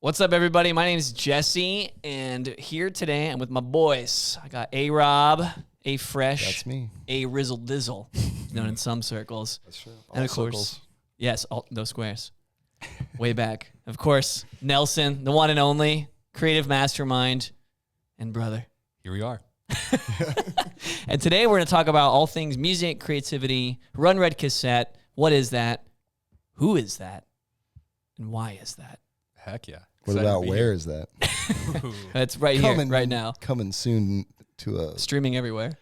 What's up, everybody? My name is Jesse, and here today I'm with my boys. I got A-Rob, A-Fresh. That's me. A-Rizzle Dizzle, known in some circles. That's true. And of course, yes, all those squares. Way back. Of course, Nelson, the one and only, creative mastermind and brother. Here we are. And today we're going to talk about all things music, creativity, Run Red Cassette. What is that? Who is that? And why is that? Heck yeah. What about where is that? That's right here, right now. Coming soon to a Streaming everywhere.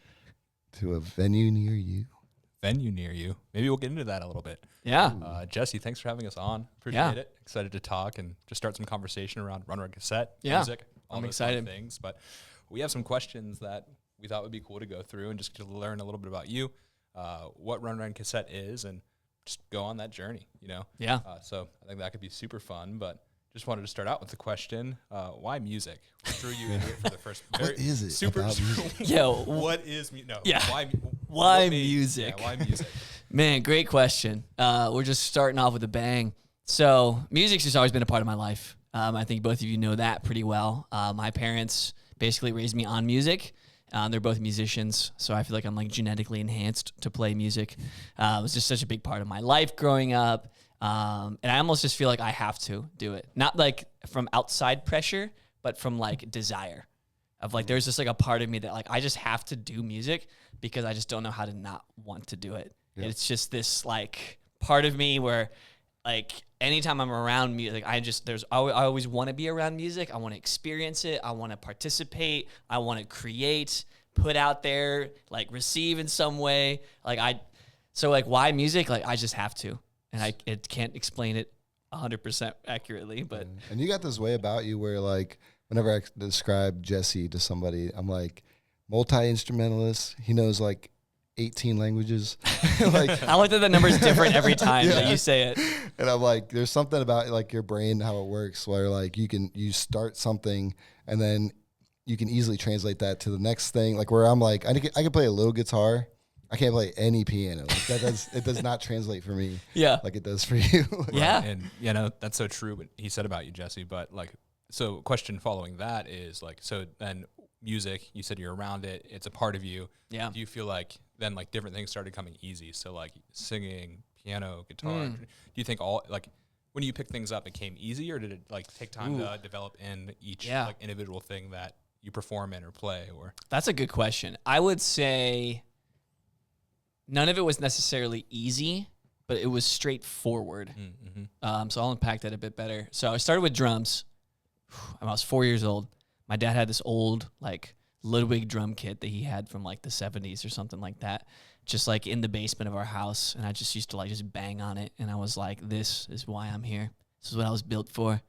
venue near you. Venue near you. Maybe we'll get into that a little bit. Yeah. Jesse, thanks for having us on. Appreciate it. Excited to talk and just start some conversation around Run Red Cassette, music, all I'm those excited. fun things. But we have some questions that we thought would be cool to go through and just to learn a little bit about you, what Run Red Cassette is, and just go on that journey, you know? Yeah. So I think that could be super fun, but just wanted to start out with the question, why music? What drew you into it for the first? What is it about music? Yo, what is music? No. Yeah. Why music? Yeah, why music? Man, great question. We're just starting off with a bang. So music's just always been a part of my life. I think both of you know that pretty well. My parents basically raised me on music. They're both musicians, so I feel like I'm like genetically enhanced to play music. It was just such a big part of my life growing up. And I almost just feel like I have to do it. Not like from outside pressure, but from like desire. Of like, there's just like a part of me that like, I just have to do music because I just don't know how to not want to do it. Yeah. It's just this like part of me where like anytime I'm around music, I always want to be around music. I want to experience it. I want to participate. I want to create, put out there, like receive in some way. So why music? Like I just have to. And I can't explain it 100% accurately, but... And you got this way about you where, like, whenever I describe Jesse to somebody, I'm like, multi-instrumentalist. He knows, like, 18 languages. Like, I like that the number's different every time that you say it. And I'm like, there's something about, like, your brain, how it works, where, like, you start something, and then you can easily translate that to the next thing. Like, where I'm like, I can play a little guitar. I can't play any piano. Like it does not translate for me. Yeah. Like it does for you. Yeah. And you know, that's so true what he said about you, Jesse. But like, so question following that is like, so then music, you said you're around it. It's a part of you. Yeah. Do you feel like then like different things started coming easy? So like singing, piano, guitar, do you think all like when you pick things up, it came easy, or did it like take time to develop in each like individual thing that you perform in or play? Or that's a good question. I would say none of it was necessarily easy, but it was straightforward. Mm-hmm. So I'll unpack that a bit better. So I started with drums. I was 4 years old. My dad had this old, like, Ludwig drum kit that he had from, like, the 70s or something like that, just, like, in the basement of our house. And I just used to, like, just bang on it. And I was like, this is why I'm here. This is what I was built for.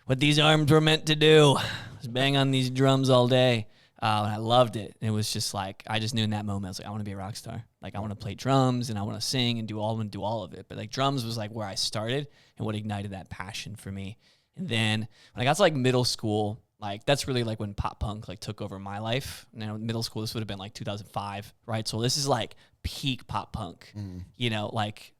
What these arms were meant to do was bang on these drums all day. And I loved it. And it was just like, I just knew in that moment, I was like, I want to be a rock star. Like, I want to play drums and I want to sing and do all of it. But like drums was like where I started and what ignited that passion for me. And then when I got to like middle school, like that's really like when pop punk like took over my life. Now middle school, this would have been like 2005, right? So this is like peak pop punk, you know, like.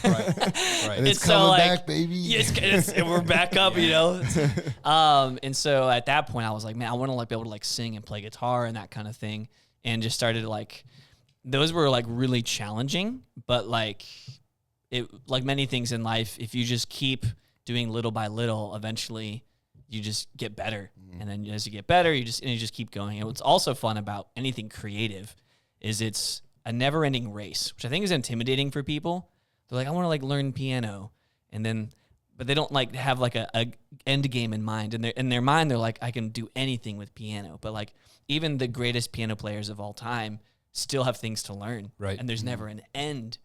Right. And it's coming back, baby. Yes, we're back up, you know. And so at that point, I was like, man, I want to like be able to like sing and play guitar and that kind of thing, and just started like, those were like really challenging, but like it, like many things in life, if you just keep doing little by little, eventually you just get better, and then as you get better, you just keep going. And what's also fun about anything creative is it's a never-ending race, which I think is intimidating for people. They're like, I want to like learn piano, but they don't like have like a end game in mind. And in their mind, they're like, I can do anything with piano. But like even the greatest piano players of all time still have things to learn, right? And there's never an end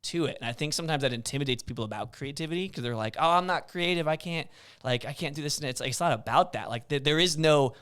to it. And I think sometimes that intimidates people about creativity because they're like, oh, I'm not creative. I can't do this. And it's like, it's not about that. Like there is no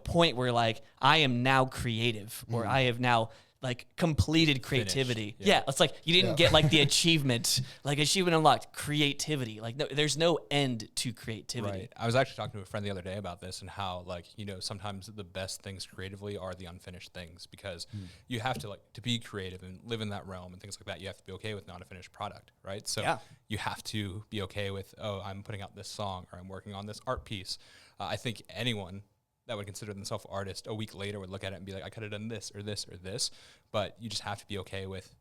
point where like I am now creative or I have now like completed creativity. Yeah. It's like you didn't get like the achievement, like achievement unlocked, creativity. Like no, there's no end to creativity. Right. I was actually talking to a friend the other day about this and how like, you know, sometimes the best things creatively are the unfinished things, because you have to like to be creative and live in that realm and things like that. You have to be okay with not a finished product, right? So you have to be okay with, oh, I'm putting out this song or I'm working on this art piece. I think anyone that would consider themselves an artist a week later would look at it and be like, I could have done this or this or this, but you just have to be okay with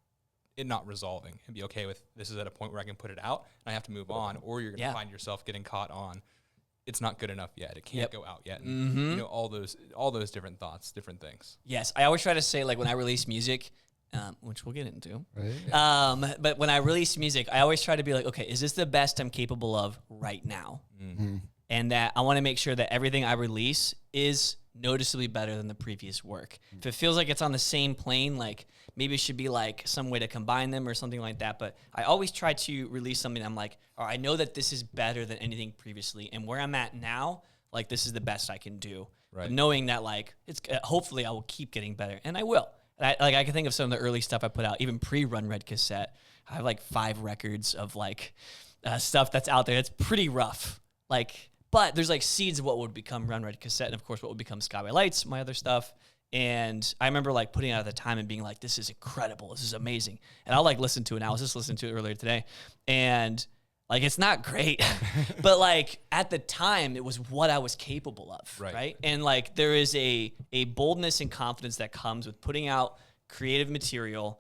it not resolving and be okay with this is at a point where I can put it out and I have to move on, or you're going to find yourself getting caught on it's not good enough yet. It can't go out yet. And, you know, all those different thoughts, different things. Yes. I always try to say, like, when I release music, which we'll get into, Right. but when I release music, I always try to be like, okay, is this the best I'm capable of right now? Mm-hmm. And that I want to make sure that everything I release is noticeably better than the previous work. If it feels like it's on the same plane, like maybe it should be like some way to combine them or something like that. But I always try to release something I'm like, all right, I know that this is better than anything previously. And where I'm at now, like this is the best I can do. Right. But knowing that like it's hopefully I will keep getting better. And I will. And I can think of some of the early stuff I put out, even pre-Run Red Cassette. I have like 5 records of like stuff that's out there. It's pretty rough. Like, but there's like seeds of what would become Run Red Cassette, and of course what would become Skyway Lights, my other stuff. And I remember like putting it out at the time and being like, this is incredible, this is amazing. And I'll like listen to it now. I was just listening to it earlier today. And like it's not great, but like at the time it was what I was capable of. Right. And like there is a boldness and confidence that comes with putting out creative material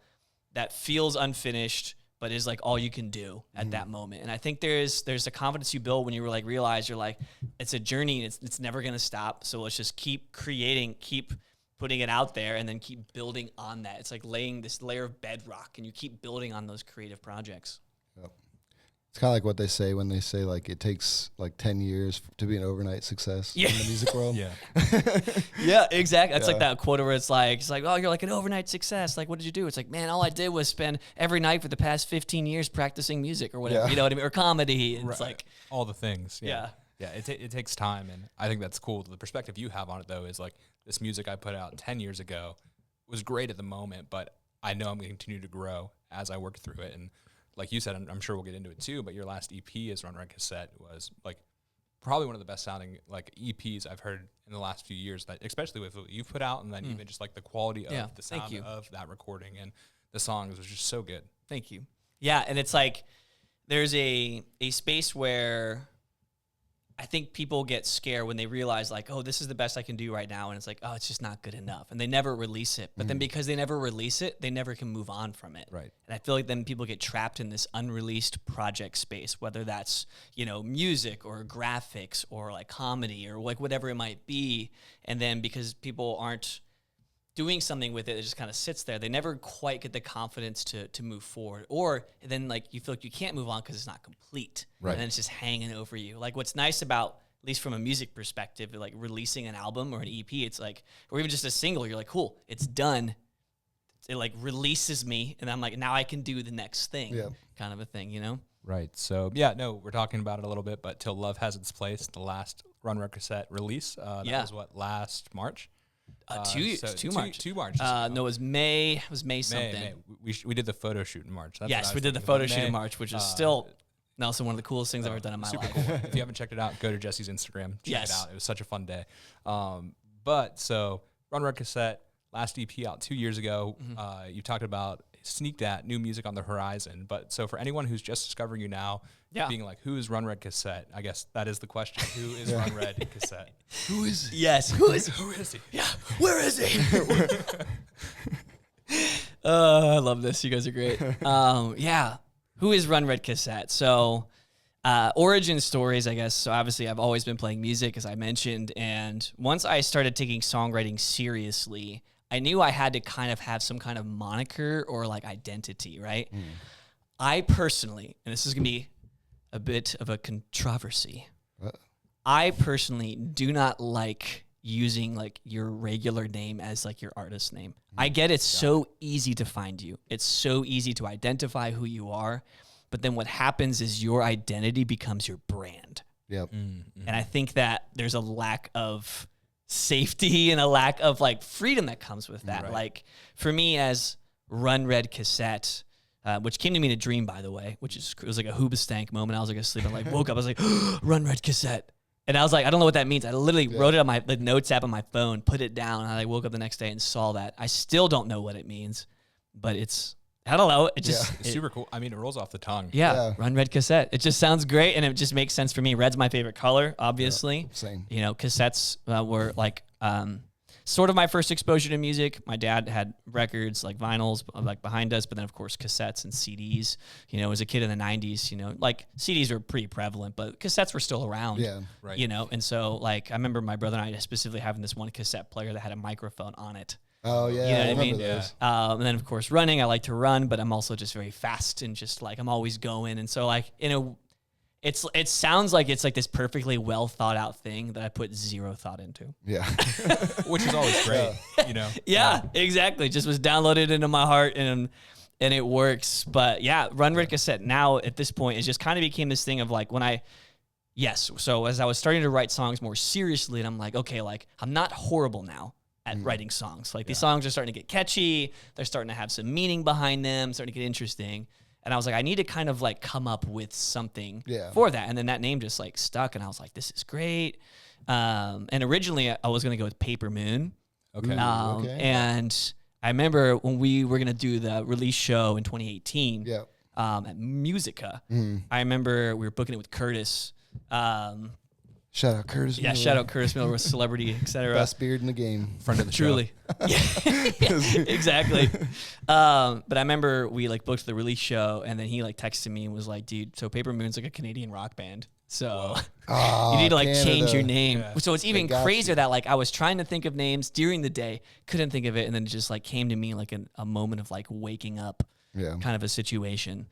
that feels unfinished, but is like all you can do at that moment. And I think there's a confidence you build when you like realize you're like, it's a journey and it's never going to stop. So let's just keep creating, keep putting it out there, and then keep building on that. It's like laying this layer of bedrock, and you keep building on those creative projects. Yep. It's kind of like what they say when they say like it takes like 10 years to be an overnight success in the music world. Yeah, exactly. That's like that quote where it's like, oh, you're like an overnight success. Like, what did you do? It's like, man, all I did was spend every night for the past 15 years practicing music or whatever, you know what I mean? Or comedy. And it's like all the things. Yeah, it takes time. And I think that's cool. The perspective you have on it, though, is like this music I put out 10 years ago was great at the moment, but I know I'm going to continue to grow as I work through it. And like you said, I'm sure we'll get into it too, but your last EP as Run Red Cassette was like probably one of the best sounding like EPs I've heard in the last few years, that especially with what you've put out, and then even just like the quality of the sound of that recording and the songs was just so good. Thank you. Yeah, and it's like there's a space where I think people get scared when they realize like, oh, this is the best I can do right now. And it's like, oh, it's just not good enough. And they never release it. But then because they never release it, they never can move on from it. Right. And I feel like then people get trapped in this unreleased project space, whether that's, you know, music or graphics or like comedy or like whatever it might be. And then because people aren't doing something with it, it just kind of sits there. They never quite get the confidence to move forward. Or then like you feel like you can't move on because it's not complete. Right. And then it's just hanging over you. Like what's nice about, at least from a music perspective, like releasing an album or an EP, it's like, or even just a single, you're like, cool, it's done. It like releases me and I'm like, now I can do the next thing, kind of a thing, you know? Right. So yeah, no, we're talking about it a little bit, but Till Love Has Its Place, the last Run Red Cassette release, that was what, last March? 2 March. 2 March. No, it was May. It was May something. May. We did the photo shoot in March. That's yes, we did the photo shoot in March, which is still, Nelson, one of the coolest things I've ever done in my life. Super cool. If you haven't checked it out, go to Jesse's Instagram. Check it out. It was such a fun day. But so Run Red Cassette, last EP out 2 years ago. You talked about sneaked at new music on the horizon. But so for anyone who's just discovering you now, being like, who is Run Red Cassette? I guess that is the question. Who is Run Red Cassette? Who is he? Yes. Who is he? Yeah. Where is he? I love this. You guys are great. Who is Run Red Cassette? So origin stories, I guess. So obviously I've always been playing music, as I mentioned. And once I started taking songwriting seriously, I knew I had to kind of have some kind of moniker or like identity, right? I personally, and this is going to be a bit of a controversy, I personally do not like using like your regular name as like your artist name. I get it's so easy to find you. It's so easy to identify who you are. But then what happens is your identity becomes your brand. Yep. And I think that there's a lack of safety and a lack of like freedom that comes with that. Right. Like for me as Run Red Cassette, which came to me in a dream, by the way, it was like a hoobastank moment. I was like asleep. I like woke up. I was like, Run Red Cassette. And I was like, I don't know what that means. I literally wrote it on the notes app on my phone, put it down, and I woke up the next day and saw that. I still don't know what it means, but I don't know. It just it's super cool. I mean, it rolls off the tongue. Yeah, Run Red Cassette. It just sounds great, and it just makes sense for me. Red's my favorite color, obviously. Yeah, same. You know, cassettes were like sort of my first exposure to music. My dad had records like vinyls like behind us, but then of course cassettes and CDs. You know, as a kid in the 90s, you know, like CDs were pretty prevalent, but cassettes were still around. Yeah, right. You know, and so like I remember my brother and I specifically having this one cassette player that had a microphone on it. Oh yeah, You know what I I remember mean? those. And then of course running. I like to run, but I'm also just very fast and just like I'm always going. And so like it sounds like it's like this perfectly well thought out thing that I put zero thought into. Yeah, Which is always great, you know? Yeah, exactly. Just was downloaded into my heart and it works. But yeah, Run Red Cassette now at this point is just kind of became this thing of like so as I was starting to write songs more seriously, and I'm like, okay, like I'm not horrible now at writing songs. Like these songs are starting to get catchy. They're starting to have some meaning behind them, starting to get interesting. And I was like, I need to kind of like come up with something for that. And then that name just like stuck. And I was like, this is great. And originally I was going to go with Paper Moon. Okay. Okay. And I remember when we were going to do the release show in 2018 yeah. at Musica, I remember we were booking it with Curtis. Shout out Curtis. Yeah, Miller. shout out Curtis Miller, celebrity, etc. Best beard in the game. Friend of the show. Truly. Yeah, exactly. But I remember we like booked the release show, and then he like texted me and was like, dude, so Paper Moon's like a Canadian rock band. So you need to like change your name. Yeah. So it's even got crazier you. that like I was trying to think of names during the day, couldn't think of it, and then it just like came to me like a moment of like waking up Yeah. kind of a situation.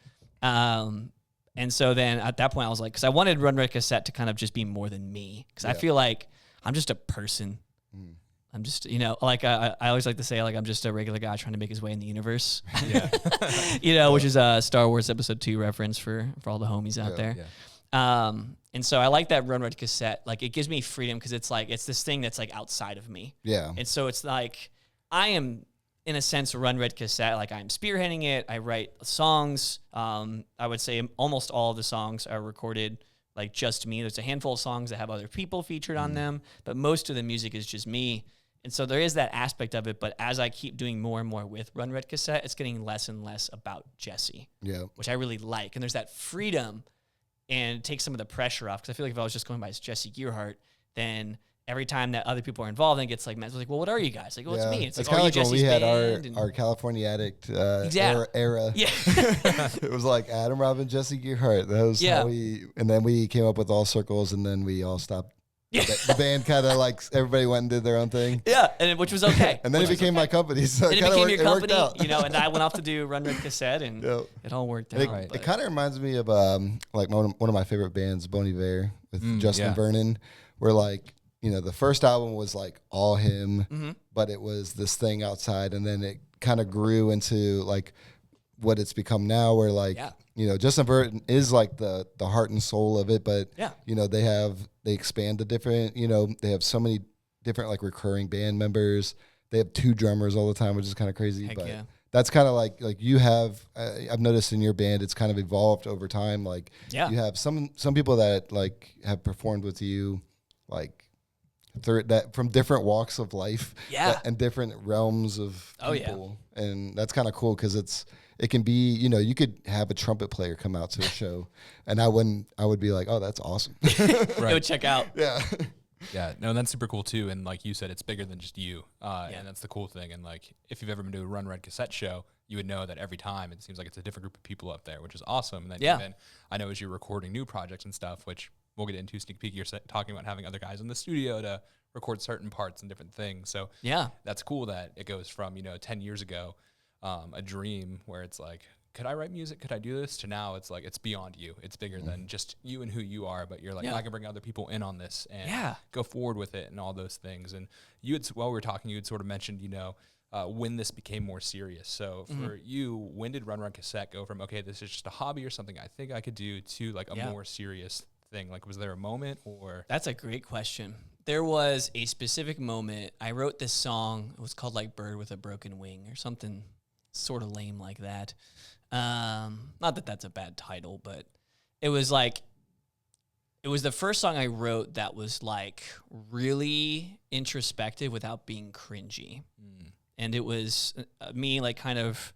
And so then at that point I was like, because I wanted Run Red Cassette to kind of just be more than me, because I feel like I'm just a person. I'm just, you know, like I always like to say, like I'm just a regular guy trying to make his way in the universe. Yeah. You know, which is a Star Wars Episode 2 reference for all the homies out there. Yeah. And so I like that Run Red Cassette. Like it gives me freedom because it's like it's this thing that's like outside of me. Yeah. And so it's like I am, in a sense, Run Red Cassette. Like I'm spearheading it. I write songs. I would say almost all of the songs are recorded like just me. There's a handful of songs that have other people featured on them, but most of the music is just me. And so there is that aspect of it. But as I keep doing more and more with Run Red Cassette, it's getting less and less about Jesse, Yeah. which I really like. And there's that freedom and it takes some of the pressure off. Because I feel like if I was just going by as Jesse Gearhart, then every time that other people are involved, then it gets like, well, what are you guys? Like, well, it's me. It's like, kind of like when we had Jesse's our California Addict Exactly. era. Yeah. It was like Adam, Robin, Jesse Gearhart. That was how and then we came up with All Circles, and then we all stopped. Yeah. The band kind of like everybody went and did their own thing. Yeah, and which was okay. And then it became my company. So And it kinda became worked, your it worked company, out. you know, and I went off to do Run Red Cassette, and Yep. it all worked And out. it kind of reminds me of like one of my favorite bands, Bon Iver, with Justin Vernon, where like, you know, the first album was like all him, but it was this thing outside, and then it kind of grew into like what it's become now, where like, you know, Justin Vernon is like the heart and soul of it, but you know, they expand to different, you know, they have so many different like recurring band members. They have 2 drummers all the time, which is kind of crazy. Heck but yeah. that's kind of like you have. I've noticed in your band, it's kind of evolved over time. Like you have some people that like have performed with you, like that from different walks of life, and different realms of people, and that's kind of cool because it can be, you know, you could have a trumpet player come out to a show, and I would be like, oh, that's awesome. Go check out. Yeah. Yeah, no, that's super cool too. And like you said, it's bigger than just you. And that's the cool thing. And like, if you've ever been to a Run Red Cassette show, you would know that every time it seems like it's a different group of people up there, which is awesome. And then even, I know as you're recording new projects and stuff, which we'll get into sneak peek, you're talking about having other guys in the studio to record certain parts and different things. So that's cool that it goes from, you know, 10 years ago, a dream where it's like, could I write music? Could I do this? To now, it's like, it's beyond you. It's bigger than just you and who you are, but you're like, I can bring other people in on this and go forward with it and all those things. And while we were talking, you had sort of mentioned, you know, when this became more serious. So for you, when did Run Red Cassette go from, okay, this is just a hobby or something I think I could do, to like a more serious thing? Like, was there a moment or? That's a great question. there was a specific moment. I wrote this song. It was called like Bird with a Broken Wing or something sort of lame like that. Not that that's a bad title, but it was the first song I wrote that was like really introspective without being cringy. And it was me like kind of,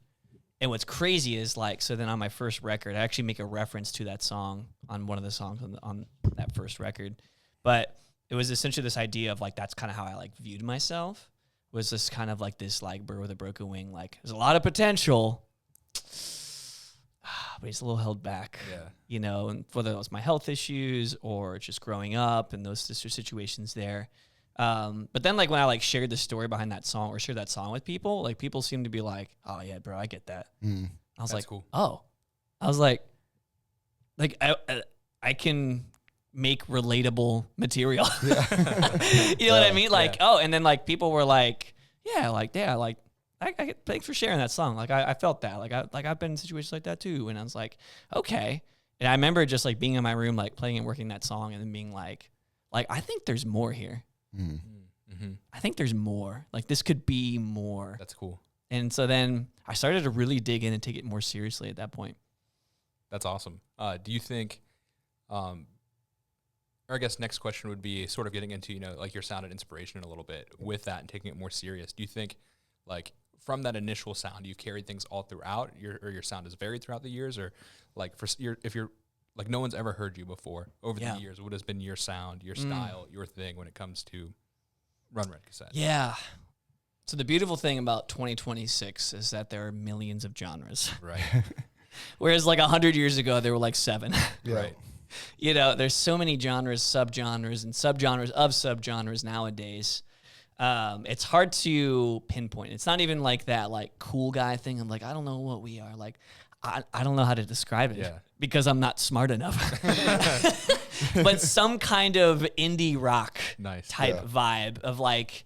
and what's crazy is like, so then on my first record, I actually make a reference to that song on one of the songs on that first record. But it was essentially this idea of like, that's kind of how I like viewed myself, was this kind of like this like bird with a broken wing. Like there's a lot of potential, but he's a little held back, you know, and whether it was my health issues or just growing up and those situations there. But then like when I like shared the story behind that song or shared that song with people, like people seem to be like, oh yeah, bro, I get that. I was That's like, cool. Oh, I was like I can make relatable material. You know what I mean? Like, oh, and then like people were like, thanks for sharing that song. Like I felt that. I've been in situations like that too. And I was like, okay. And I remember just like being in my room, like playing and working that song and then being like I think there's more here. I think there's more. Like this could be more. That's cool. And so then I started to really dig in and take it more seriously at that point. That's awesome. Do you think, or I guess next question would be sort of getting into, you know, like your sound and inspiration a little bit with that and taking it more serious. Do you think like from that initial sound, you carried things all throughout your sound is varied throughout the years, or like if you're like no one's ever heard you before over the years, what has been your sound, your style, your thing when it comes to Run Red Cassette? Yeah. So the beautiful thing about 2026 is that there are millions of genres. Right. Whereas like 100 years ago, there were like 7. Right. You know, there's so many genres, subgenres, and subgenres of subgenres nowadays. It's hard to pinpoint. It's not even like that like cool guy thing. I'm like, I don't know what we are. Like, I don't know how to describe it because I'm not smart enough. But some kind of indie rock type vibe of like,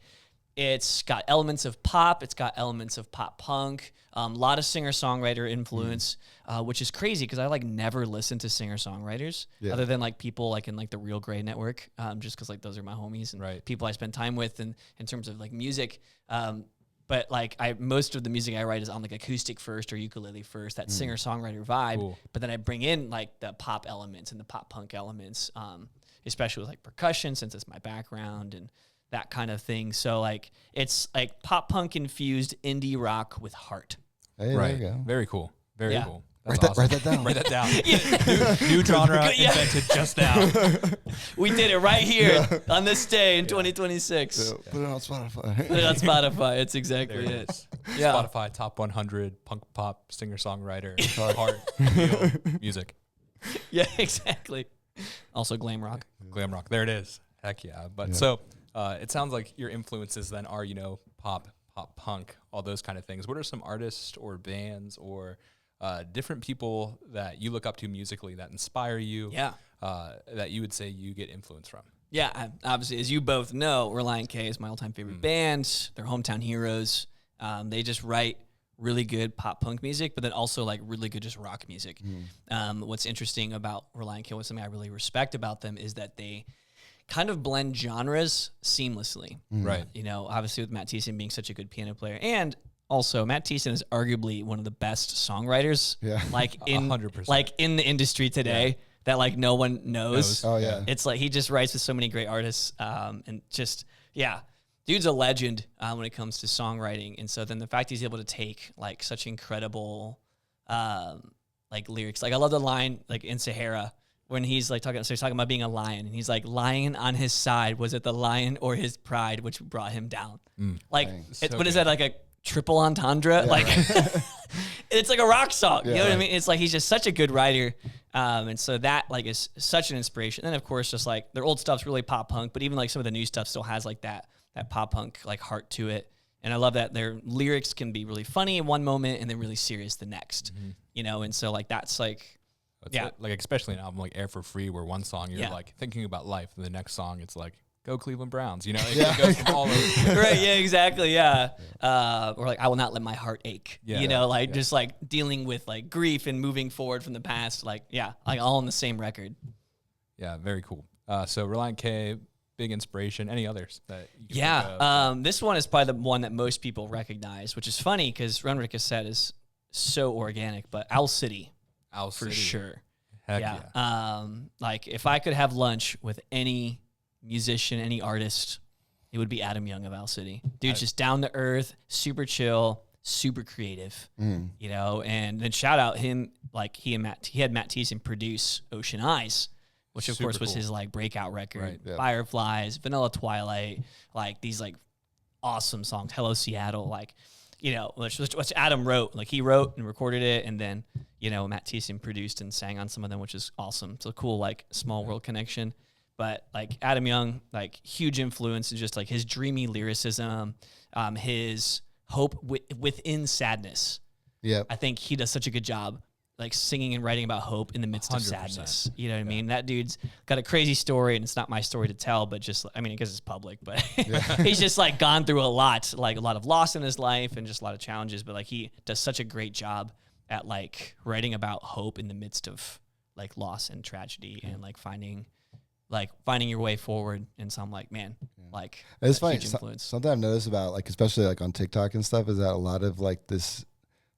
it's got elements of pop. It's got elements of pop punk. A lot of singer-songwriter influence, which is crazy because I like never listened to singer-songwriters other than like people like in like the Real Grey Network, just because like those are my homies and people I spend time with, and in terms of like music. But like most of the music I write is on like acoustic first or ukulele first, that singer-songwriter vibe. Cool. But then I bring in like the pop elements and the pop punk elements, especially with like percussion since it's my background and that kind of thing. So like it's like pop punk infused indie rock with heart. Hey, right. There you go. Very cool. Very cool. Write that down. Write that down. New genre invented just now. We did it right here on this day in 2026. Put it on Spotify. Put it on Spotify. It's exactly it. Yeah. Spotify top 100 punk pop singer songwriter heart real music. Yeah, exactly. Also glam rock. Glam rock. There it is. Heck yeah. But so it sounds like your influences then are, you know, pop punk, all those kind of things. What are some artists or bands or different people that you look up to musically that inspire you, that you would say you get influence from? Yeah, obviously, as you both know, Relient K is my all-time favorite band. They're hometown heroes. They just write really good pop punk music, but then also like really good just rock music. What's interesting about Relient K, what's something I really respect about them, is that they kind of blend genres seamlessly. Right. You know, obviously with Matt Thiessen being such a good piano player, and also Matt Thiessen is arguably one of the best songwriters, like in 100%. Like in the industry today that like no one knows. Oh yeah. It's like he just writes with so many great artists, and just dude's a legend when it comes to songwriting. And so then the fact he's able to take like such incredible like lyrics, like I love the line like in Sahara, when he's like talking about being a lion, and he's like, lying on his side, was it the lion or his pride which brought him down? Like, what is that, like a triple entendre? Like, it's like a rock song. You know what I mean? It's like he's just such a good writer, and so that like is such an inspiration. And then of course, just like their old stuff's really pop punk, but even like some of the new stuff still has like that pop punk like heart to it. And I love that their lyrics can be really funny in one moment and then really serious the next. You know, and so like that's like. Like especially an album like Air for Free, where one song you're like thinking about life, and the next song it's like go Cleveland Browns, you know? It goes from all over. Right, exactly, or like I will not let my heart ache, you know, like just like dealing with like grief and moving forward from the past, like all on the same record. Yeah, very cool. So Relient K, big inspiration? Any others that you can Yeah. think of? This one is probably the one that most people recognize, which is funny because Run Red Cassette is so organic, but Owl City, Owl for City. sure. Heck Yeah. Like if I could have lunch with any musician, any artist, it would be Adam Young of Owl City. Dude's just down to earth, super chill, super creative, you know. And then shout out him, like he had Matt Thiessen produce Ocean Eyes, which of Super course was cool. his like breakout record. Right. Yeah. Fireflies, Vanilla Twilight, like these like awesome songs. Hello Seattle, like, you know, which Adam wrote. Like he wrote and recorded it, and then, you know, Matt Thiessen produced and sang on some of them, which is awesome. It's a cool like small world connection. But like Adam Young, like huge influence, is just like his dreamy lyricism, his hope within sadness. Yeah. I think he does such a good job, like singing and writing about hope in the midst of 100%. sadness. You know what I mean? That dude's got a crazy story, and it's not my story to tell, but just, I mean, I guess it's public, but he's just like gone through a lot of loss in his life and just a lot of challenges. But like he does such a great job at like writing about hope in the midst of like loss and tragedy and like finding your way forward. And so I'm like, man, like It's a funny. huge influence. Something I've noticed about, like, especially like on TikTok and stuff, is that a lot of like this,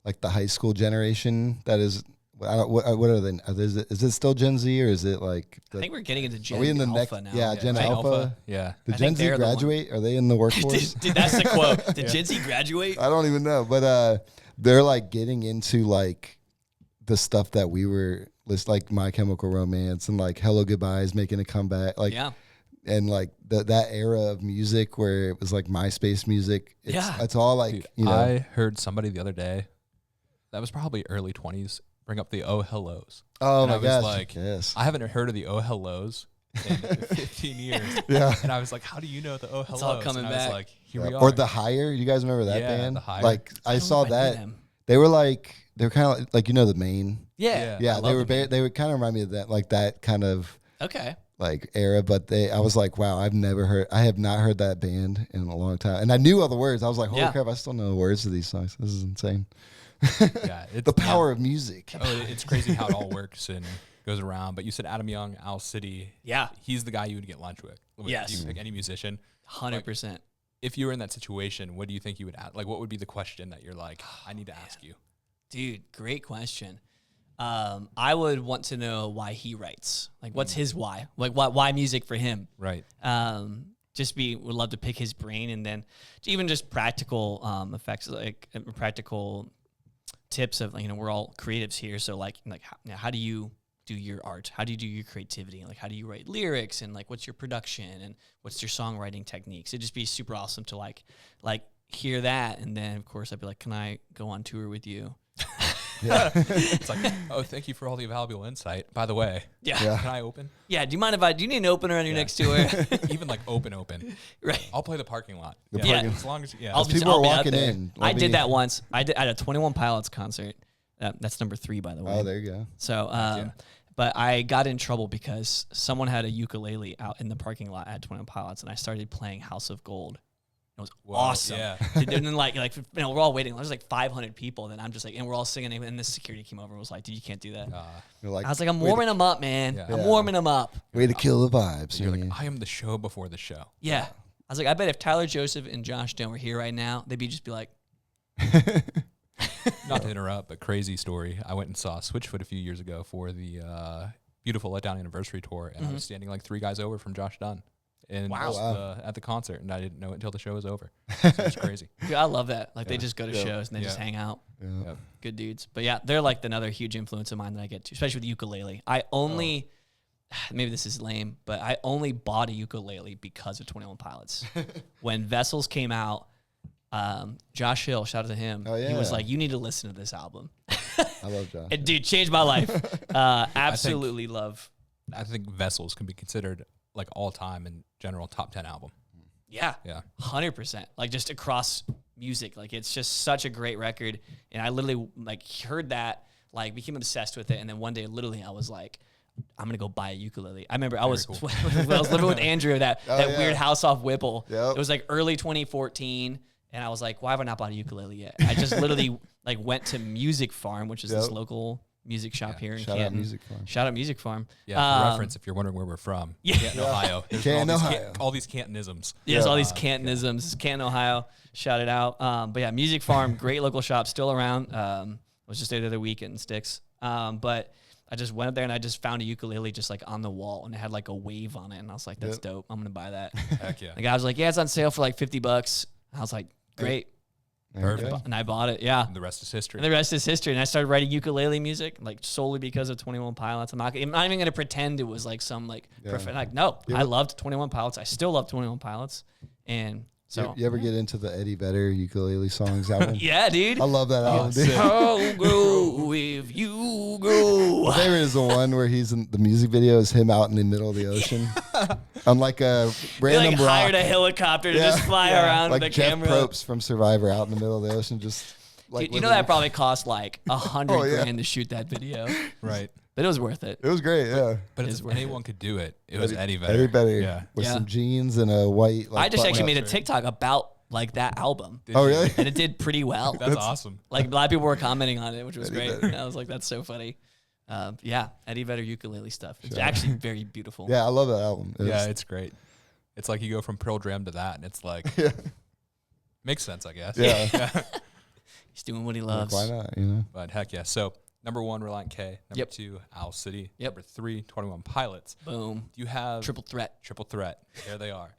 like the high school generation that is, I don't, what are they? Is it still Gen Z, or is it like? I think we're getting into Gen are we in the Alpha next? now. Yeah, Gen Gen Alpha. Yeah. Did I Gen think Z they're the one. graduate? Are they in the workforce? Dude, that's the quote. Did Gen Z graduate? I don't even know, but they're like getting into like the stuff that we were, like My Chemical Romance and like Hello Goodbye making a comeback, like Yeah. and like that era of music where it was like MySpace music. It's all like, Dude, you know. I heard somebody the other day that was probably early 20s bring up the Oh Hellos. Oh And my I was gosh! like, yes. I haven't heard of the Oh Hellos in 15 years. Yeah. And I was like, how do you know the Oh Hellos? all coming and I was back. like, here we are. Or The Higher. You guys remember that Yeah, band? The Higher. Like I don't saw know if I knew that. them. They were kind of like, you know, the Maine. Yeah. Yeah, I they love were. the They would kind of remind me of that, like that kind of Okay. like era. But I was like, wow, I have not heard that band in a long time, and I knew all the words. I was like, holy Yeah. crap, I still know the words to these songs. This is insane. Yeah, it's The power of music. It's crazy how it all works and goes around. But you said Adam Young, Owl City. Yeah. He's the guy you would get lunch with. Yes. You can pick any musician. 100%. If you were in that situation, what do you think you would ask? Like, what would be the question that you're like, I need to ask you? Dude, great question. I would want to know why he writes. Like, what's his why? Like, why music for him? Right. Would love to pick his brain, and then even just practical effects, like practical tips of, you know, we're all creatives here. So like how do you do your art? How do you do your creativity? Like, how do you write lyrics, and like, what's your production, and what's your songwriting techniques? It'd just be super awesome to like hear that. And then of course I'd be like, can I go on tour with you? It's like, oh, thank you for all the valuable insight. By the way, Yeah. can I open? Yeah. Do you need an opener on your next tour? Even like open. Right. I'll play the parking lot. parking- As long as I'll People I'll are be out walking there. in. I Let did me- that once. I did at a 21 Pilots concert. That's number 3, by the way. Oh, there you go. So, but I got in trouble because someone had a ukulele out in the parking lot at 21 Pilots, and I started playing House of Gold. It was Wow, awesome. yeah. And then like you know, we're all waiting. There's like 500 people. Then I'm just like, and we're all singing. And the security came over and was like, "Dude, you can't do that." You're like, I was like, "I'm warming them up, man. Yeah. I'm warming them up." way to kill the vibes. You're man. like, I am the show before the show. Yeah. I was like, I bet if Tyler Joseph and Josh Stone were here right now, they'd just be like, Not to interrupt, but crazy story. I went and saw Switchfoot a few years ago for the Beautiful Letdown Anniversary Tour, and I was standing like 3 guys over from Josh Dunn. And Wow. at the concert, and I didn't know it until the show was over. So it's crazy. dude, I love that. Like they just go to Yeah. shows and they just Yeah. hang out. Yeah. Yep. Good dudes. But yeah, they're like another huge influence of mine that I get to, especially with the ukulele. I only, maybe this is lame, but I only bought a ukulele because of 21 Pilots. When Vessels came out, Josh Hill, shout out to him. Oh, He was yeah. like, you need to listen to this album. I love Josh. And dude, changed my life. Absolutely love. I think Vessels can be considered like all time in general top 10 album. Yeah. Yeah. 100%. Like just across music. Like it's just such a great record. And I literally like heard that, like became obsessed with it. And then one day literally I was like, I'm going to go buy a ukulele. I remember I was cool. when I was living with Andrew, that yeah. weird house off Whipple. Yep. It was like early 2014. And I was like, why have I not bought a ukulele yet? I just literally like went to Music Farm, which is this Yep. local music shop here in Shout Canton. out Music Farm. Shout out Music Farm. Yeah, for reference, if you're wondering where we're from, Yeah. Canton, Ohio. There's Canton, all these Ohio. all these Cantonisms. Yes, all these Cantonisms. Canton, Ohio. Shout it out. But yeah, Music Farm, great local shop, still around. I was just there the other week in Sticks. But I just went up there and I just found a ukulele just like on the wall and it had like a wave on it. And I was like, that's dope. I'm going to buy that. Heck yeah. The guy was like, yeah, it's on sale for like $50. I was like, great. Perfect. And I bought it. Yeah. And the rest is history. And the rest is history. And I started writing ukulele music, like solely because of 21 Pilots. I'm not even going to pretend it was like some like perfect. Like, no, I loved 21 Pilots. I still love 21 Pilots. And so. You ever get into the Eddie Vedder ukulele songs album? Yeah, dude. I love that album, dude. I'll go if you go. My favorite is the one where he's in the music video is him out in the middle of the ocean on like a They random like rock. hired a helicopter to just fly around like with the Jeff camera. Probst from Survivor out in the middle of the ocean, just like Dude, you know that probably cost like $100 yeah. grand to shoot that video, Right. but it was worth it. it was great, yeah. But Is if worth anyone could do it, it was Eddie Vedder. Eddie Vedder, Yeah. with Yeah. some jeans and a white. Like, I just actually button-up made a shirt. TikTok about like that album, Oh really? and it did pretty well. That's awesome. Like a lot of people were commenting on it, which was Eddie great. Vedder. And I was like, that's so funny. Yeah, Eddie Vedder ukulele stuff. It's actually very beautiful. Yeah, I love that album. Yeah, it's great. It's like you go from Pearl Jam to that, and it's like, makes sense, I guess. Yeah. He's doing what he Like, loves. why not? You know. But heck yeah. So, number 1, Reliant K. Number 2, Owl City. Yep. Number 3, 21 Pilots. Boom. Do you have Triple threat. Triple threat? There they are.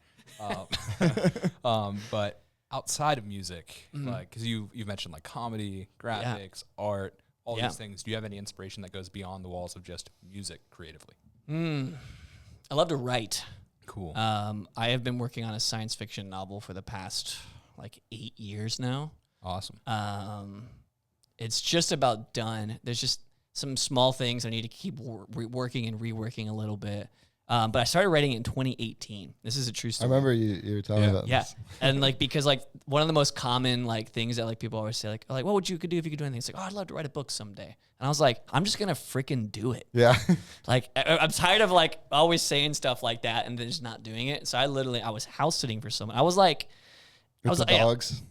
But outside of music, like, because you've mentioned like comedy, graphics, art, all these things. Do you have any inspiration that goes beyond the walls of just music creatively? I love to write. Cool. I have been working on a science fiction novel for the past like 8 years now. Awesome. It's just about done. There's just some small things I need to keep working and reworking a little bit. But I started writing it in 2018. This is a true I story. remember you were talking about Yeah, this. and like because like one of the most common like things that like people always say like what would you could do if you could do anything? It's like, oh, I'd love to write a book someday. And I was like, I'm just gonna freaking do it. Yeah. Like I'm tired of like always saying stuff like that and then just not doing it. So I was house sitting for someone. I was like, With the dogs.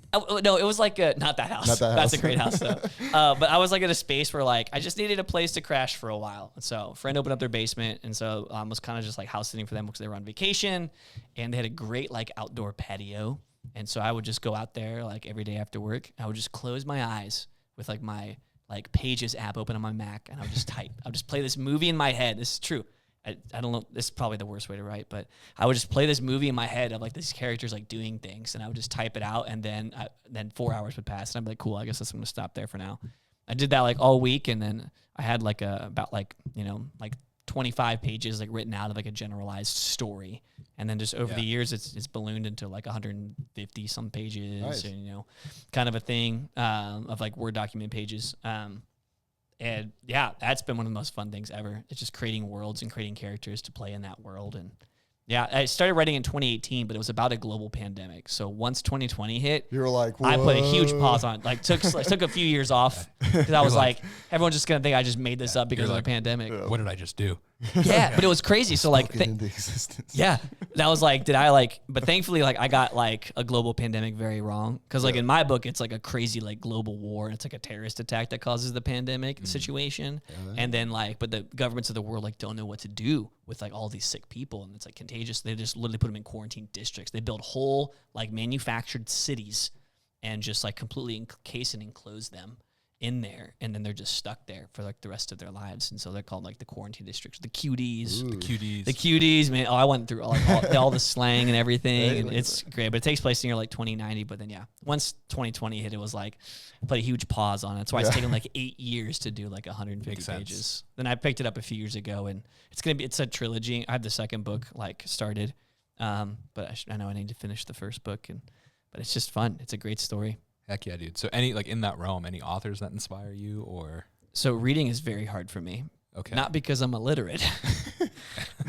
no, it was like not that house. Not that That's house. a great house though. But I was like in a space where like I just needed a place to crash for a while. And so a friend opened up their basement, and so I was kind of just like house sitting for them because they were on vacation, and they had a great like outdoor patio. And so I would just go out there like every day after work. I would just close my eyes with like my like Pages app open on my Mac, and I would just type. I would just play this movie in my head. This is true. I don't know. This is probably the worst way to write, but I would just play this movie in my head of like these characters like doing things, and I would just type it out, and then 4 hours would pass, and I'd be like, cool, I guess I'm gonna stop there for now. I did that like all week, and then I had like about like 25 pages like written out of like a generalized story, and then just over the years it's ballooned into like 150 some pages, Nice. and kind of a thing of like Word document pages. And yeah, that's been one of the most fun things ever. It's just creating worlds and creating characters to play in that world. And yeah, I started writing in 2018, but it was about a global pandemic. So once 2020 hit, You were like, I put a huge "Whoa." pause on it. Like took a few years off because I was like, everyone's just gonna think I just made this up because of the pandemic. What did I just do? Yeah, but it was crazy. So like, Spoken into existence. yeah, that was like, but thankfully, like I got like a global pandemic very wrong because like in my book, it's like a crazy like global war, and it's like a terrorist attack that causes the pandemic situation, and then like, but the governments of the world like don't know what to do with like all these sick people, and it's like contagious. They just literally put them in quarantine districts. They build whole like manufactured cities and just like completely encase and enclose them in there, and then they're just stuck there for like the rest of their lives. And so they're called like the quarantine districts, the QDs. The QDs. The QDs, man. Oh, I went through all the slang and everything, and it's great. But it takes place in year like 2090. But then, yeah, once 2020 hit, it was like I put a huge pause on it. That's why it's taken like 8 years to do like 150 Makes sense. pages. Then I picked it up a few years ago, and it's a trilogy. I have the second book like started, but I know I need to finish the first book, but it's just fun. It's a great story. Heck yeah, dude. So any like in that realm, any authors that inspire you or? So reading is very hard for me. Okay. Not because I'm illiterate,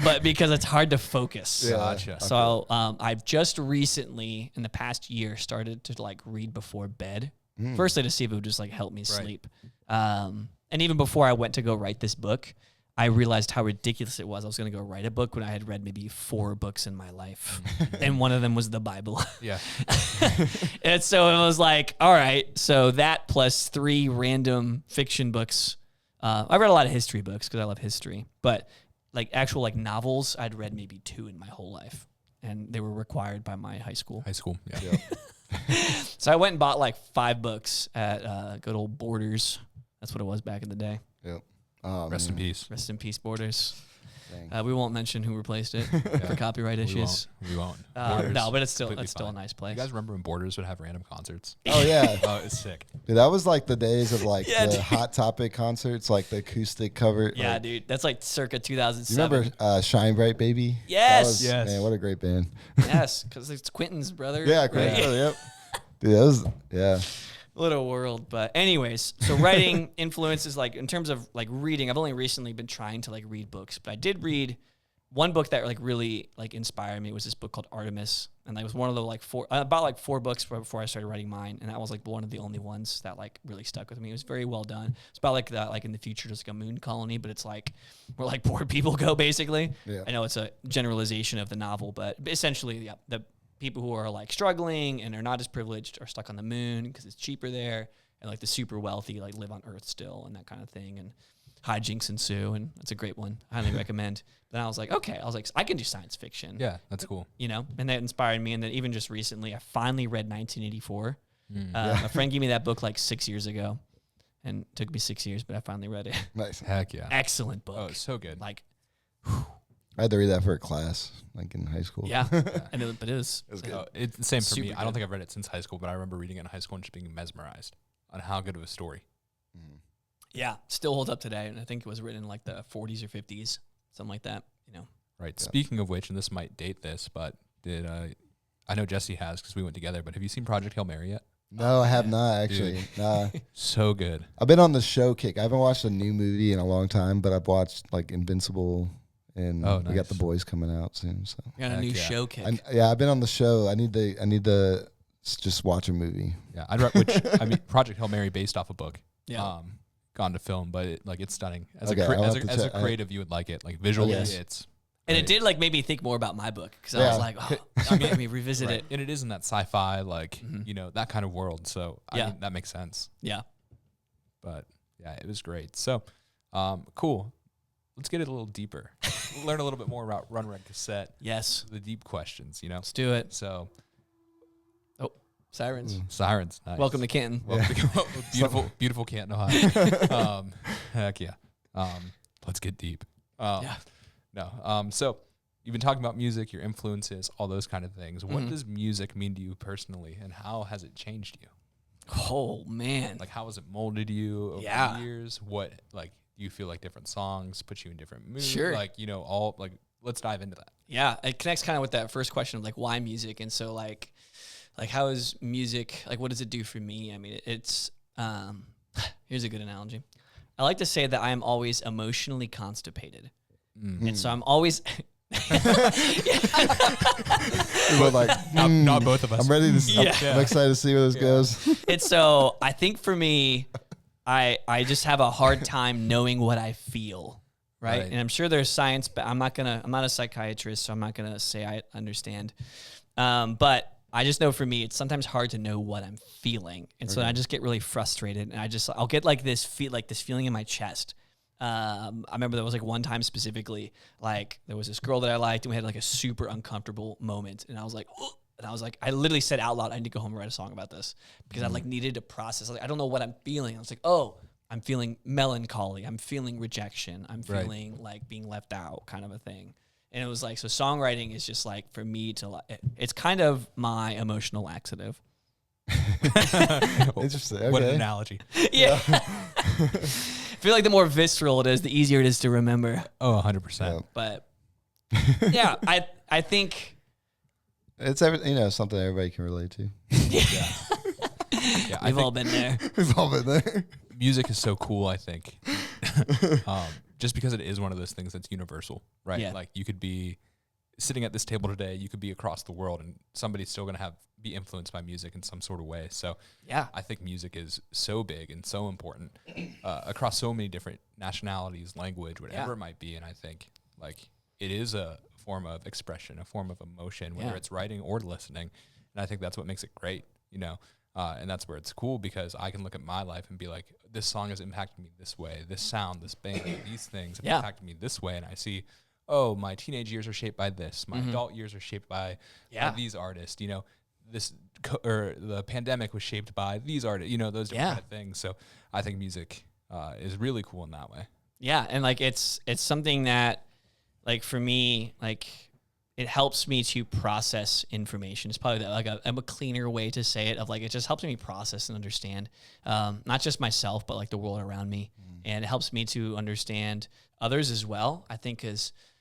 but because it's hard to focus. Yeah. Gotcha. So I've just recently, in the past year, started to like read before bed. Firstly, to see if it would just like help me sleep. And even before I went to go write this book, I realized how ridiculous it was. I was going to go write a book when I had read maybe 4 books in my life, and one of them was the Bible. Yeah. And so it was like, all right, so that plus 3 random fiction books I read a lot of history books because I love history, but like actual like novels, I'd read maybe 2 in my whole life, and they were required by my high school. Yeah. So I went and bought like 5 books at good old Borders. That's what it was back in the day. Yep. Rest in peace. Rest in peace, Borders. Dang. We won't mention who replaced it for copyright issues. We won't. No, but it's still completely a fine. nice place. You guys remember when Borders would have random concerts? Oh yeah. Oh, it's sick. Dude, that was like the days of like Yeah, the dude. Hot Topic concerts, like the acoustic cover. Yeah, like, dude, that's like circa 2007. you remember Shine Bright Baby? Yes. That was, Yes. Man, what a great band. Yes, because it's Quentin's brother. Yeah, right? great. Yep. Dude, that was What a world. But anyways, so writing influences, like in terms of like reading, I've only recently been trying to like read books, but I did read one book that like really like inspired me. Was this book called Artemis, and that was one of the like 4. I bought like 4 books before I started writing mine, and that was like one of the only ones that like really stuck with me. It was very well done. It's about like that, like in the future there's like a moon colony, but it's like where like poor people go basically. Yeah. I know it's a generalization of the novel, but essentially, yeah, the people who are like struggling and are not as privileged are stuck on the moon because it's cheaper there, and like the super wealthy like live on Earth still, and that kind of thing, and hijinks ensue, and it's a great one. I highly recommend. Then I was like, okay, I can do science fiction. Yeah, that's cool. You know, and that inspired me. And then even just recently, I finally read 1984. A friend gave me that book like 6 years ago, and it took me 6 years, but I finally read it. nice. Heck yeah. Excellent book. Oh, it's so good. Like, I had to read that for a class, like in high school. yeah. And but it was good. Oh, it's the same for me. Super I don't good. think I've read it since high school, but I remember reading it in high school and just being mesmerized on how good of a story. yeah, still holds up today. And I think it was written in like the 40s or 50s, something like that, you know. Right. Speaking of which, and this might date this, but did I know Jesse has because we went together, but have you seen Project Hail Mary yet? No, I have not actually. Nah. So good. I've been on the show kick. I haven't watched a new movie in a long time, but I've watched like Invincible, and Oh, we got nice. The Boys coming out soon. So We got a Heck new yeah. show kick. I've been on the show. I need to just watch a movie. Yeah, which I mean, Project Hail Mary based off a book. Yeah. Gone to film, but it's stunning. As Okay, a I'll have to as a check. creative, you would like it. Like visually, Yes. it's And great. it did like make me think more about my book because I Yeah. was like, oh, that made me revisit Right. it. And it is in that sci-fi, like Mhm. you know, that kind of world. So I Yeah. mean, that makes sense. Yeah. But yeah, it was great. So cool. Let's get it a little deeper. Learn a little bit more about Run Red Cassette. Yes. The deep questions, you know. Let's do it. So Sirens. sirens. Nice. Welcome to Canton. Welcome to beautiful Canton, Ohio. Heck yeah. Let's get deep. Yeah. No. So you've been talking about music, your influences, all those kind of things. What Mhm. does music mean to you personally, and how has it changed you? Oh, man. Like, how has it molded you over Yeah. the years? What, like, do you feel like different songs put you in different moods? Sure. Like, you know, all, like, let's dive into that. Yeah, it connects kind of with that first question of like why music, and so like how is music, like what does it do for me? I mean, it's here's a good analogy. I like to say that I am always emotionally constipated, and so I'm always We're like, Not both of us. I'm ready to. Yeah. I'm excited to see where this goes. it's so I think for me, I just have a hard time knowing what I feel. Right. Right. And I'm sure there's science, but I'm not a psychiatrist, so I'm not gonna say I understand. But I just know for me, it's sometimes hard to know what I'm feeling. And so I just get really frustrated, and I'll get like this feeling in my chest. I remember there was like one time specifically, like there was this girl that I liked, and we had like a super uncomfortable moment, and I was like, "Ugh." And I was like, I literally said out loud, I need to go home and write a song about this because I like needed to process. Like, I don't know what I'm feeling. I was like, oh, I'm feeling melancholy. I'm feeling rejection. I'm Right. feeling like being left out, kind of a thing. And it was like, so songwriting is just like for me to like, it's kind of my emotional laxative. Interesting. Okay. What an analogy. Yeah. I feel like the more visceral it is, the easier it is to remember. Oh, 100%. Yeah. But yeah, I think It's something everybody can relate to. Yeah, we've all been there. We've all been there. music is so cool, I think. Just because it is one of those things that's universal, right? Yeah. Like you could be sitting at this table today, you could be across the world, and somebody's still going to be influenced by music in some sort of way. So Yeah. I think music is so big and so important across so many different nationalities, language, whatever Yeah. it might be. And I think like it is a form of expression, a form of emotion, whether Yeah. it's writing or listening. And I think that's what makes it great. You know, And that's where it's cool because I can look at my life and be like, this song has impacted me this way. This sound, this band, these things have impacted me this way. And I see, oh, my teenage years are shaped by this. My adult years are shaped by these artists. You know, or the pandemic was shaped by these artists. You know, those different kind of things. So I think music is really cool in that way. Yeah, and like it's something that, like for me, like it helps me to process information. It's probably like a cleaner way to say it. Of like it just helps me process and understand, not just myself, but like the world around me, and it helps me to understand others as well. I think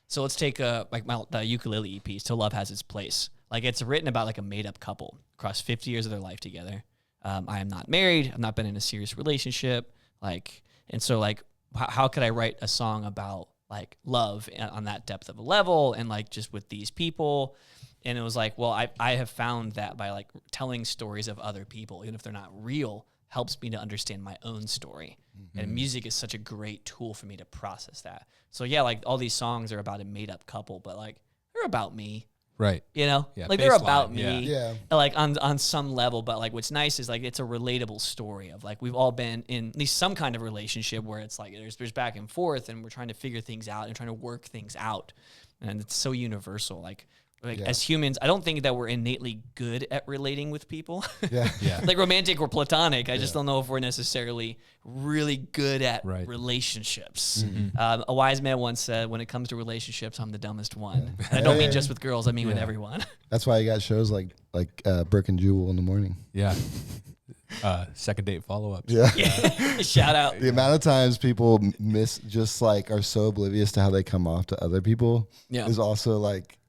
so. Let's take like the ukulele EP. "Till Love Has Its Place." Like it's written about like a made up couple across 50 years of their life together. I am not married. I've not been in a serious relationship. Like, and so like, how could I write a song about like love on that depth of a level and like just with these people? And it was like, well, I have found that by like telling stories of other people, even if they're not real, helps me to understand my own story. And music is such a great tool for me to process that. So yeah, like all these songs are about a made up couple, but like they're about me. Right. You know, yeah, like they're about me, Yeah. like on some level. But like, what's nice is like, it's a relatable story of like, we've all been in at least some kind of relationship where it's like, there's back and forth and we're trying to figure things out and trying to work things out. And it's so universal. Like as humans, I don't think that we're innately good at relating with people. Yeah. Like romantic or platonic. I just don't know if we're necessarily really good at relationships. A wise man once said, when it comes to relationships, I'm the dumbest one. And I don't mean just with girls, I mean with everyone. That's why you got shows like Brick and Jewel in the morning. Yeah. Second date follow-ups. Yeah. Shout out. The amount of times people just like are so oblivious to how they come off to other people is also like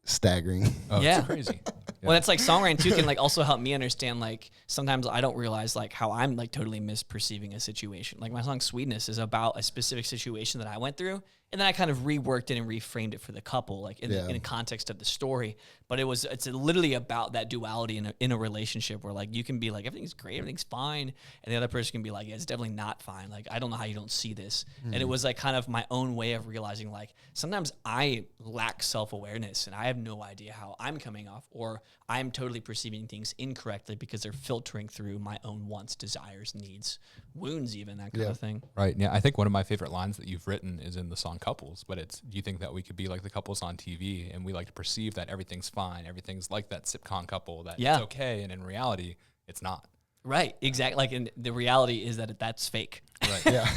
staggering. Oh, it's crazy. Well, it's like songwriting too can like also help me understand, like sometimes I don't realize like how I'm like totally misperceiving a situation. Like my song "Sweetness" is about a specific situation that I went through, and then I kind of reworked it and reframed it for the couple, like in the context of the story. But it's literally about that duality in a relationship where like you can be like, everything's great, everything's fine, and the other person can be like, yeah, it's definitely not fine. Like I don't know how you don't see this. And it was like kind of my own way of realizing like sometimes I lack self-awareness and I have no idea how I'm coming off, or I'm totally perceiving things incorrectly because they're filtering through my own wants, desires, needs, wounds, even that kind of thing. Right. Yeah. I think one of my favorite lines that you've written is in the song "Couples," but it's, do you think that we could be like the couples on TV and we like to perceive that everything's fine, everything's like that sitcom couple, that it's okay, and in reality, it's not. Right. Exactly. Like, and the reality is that that's fake. Right. Yeah.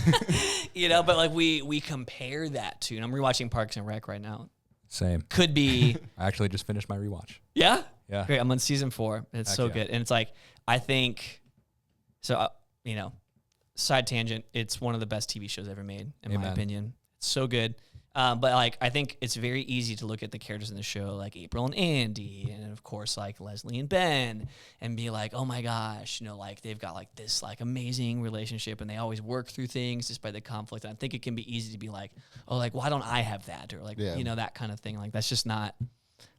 You know, but like we compare that to, and I'm rewatching Parks and Rec right now. Same. Could be. I actually just finished my rewatch. Yeah. Yeah. Great. I'm on season 4. It's so good. And it's like, I think, so, you know, side tangent, it's one of the best TV shows ever made, in my opinion. It's so good. But like, I think it's very easy to look at the characters in the show, like April and Andy, and of course, like Leslie and Ben, and be like, oh my gosh, you know, like they've got like this like amazing relationship and they always work through things despite the conflict. And I think it can be easy to be like, oh, like, why don't I have that? Or like, you know, that kind of thing. Like, that's just not,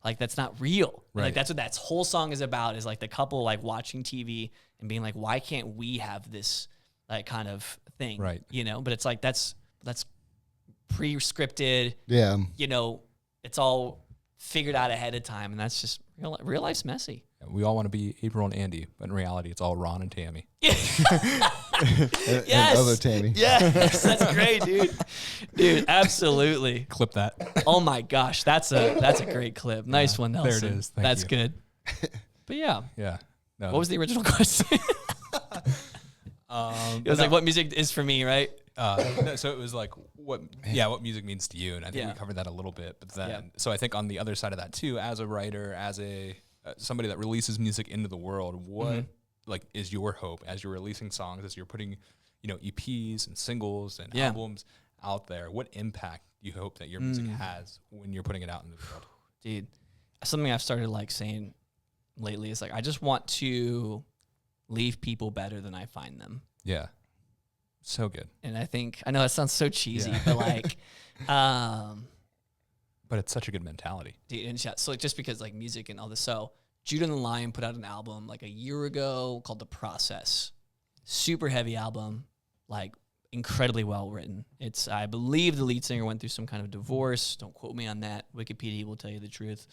like, that's not real. Right. Like, that's what that whole song is about, is like the couple like watching TV and being like, why can't we have this like kind of thing? Right. You know, but it's like, that's pre-scripted. Yeah. You know, it's all figured out ahead of time, and that's just real life's messy. We all want to be April and Andy, but in reality, it's all Ron and Tammy. Yes. And other Tammy. Yes, that's great, dude. Dude, absolutely. Clip that. Oh my gosh, that's a great clip. Nice one, Nelson. There it is. Thank that's you. good. But yeah. Yeah. No. What was the original question? It was like, what music is for me, right? No, so it was like what music means to you, and I think we covered that a little bit. But then, so I think on the other side of that too, as a writer, as a somebody that releases music into the world, what like is your hope as you're releasing songs, as you're putting, you know, EPs and singles and albums out there? What impact do you hope that your music has when you're putting it out in the world? Dude, something I've started like saying lately is like, I just want to leave people better than I find them. Yeah. So good. And I think, I know it sounds so cheesy, but like, but it's such a good mentality. Dude, and so just because like music and all this. So Judah and the Lion put out an album like a year ago called The Process. Super heavy album, like incredibly well written. It's, I believe the lead singer went through some kind of divorce. Don't quote me on that. Wikipedia will tell you the truth.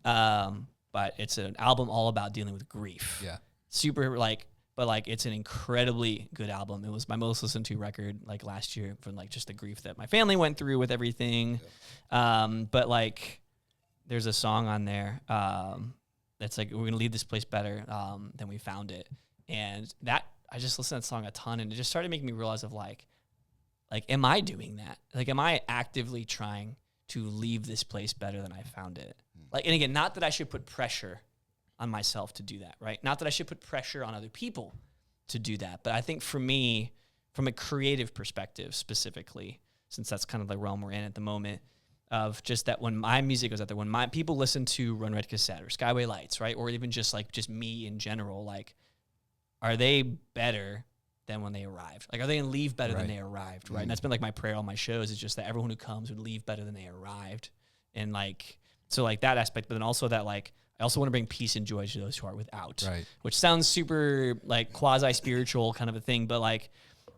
But it's an album all about dealing with grief. Yeah. super like, but like it's an incredibly good album. It was my most listened to record like last year from like just the grief that my family went through with everything. But like there's a song on there that's like, we're gonna leave this place better than we found it. And that, I just listened to that song a ton, and it just started making me realize of like, am I doing that? Like, am I actively trying to leave this place better than I found it? Like, and again, not that I should put pressure on myself to do that, right? Not that I should put pressure on other people to do that. But I think for me, from a creative perspective specifically, since that's kind of the realm we're in at the moment, of just that when my music goes out there, when my people listen to Run Red Cassette or Skyway Lights, right? Or even just like just me in general, like, are they better than when they arrived? Like, are they going to leave better than they arrived, right? And that's been like my prayer on my shows, is just that everyone who comes would leave better than they arrived. And like, so like that aspect, but then also that like, I also want to bring peace and joy to those who are without, which sounds super like quasi-spiritual kind of a thing. But like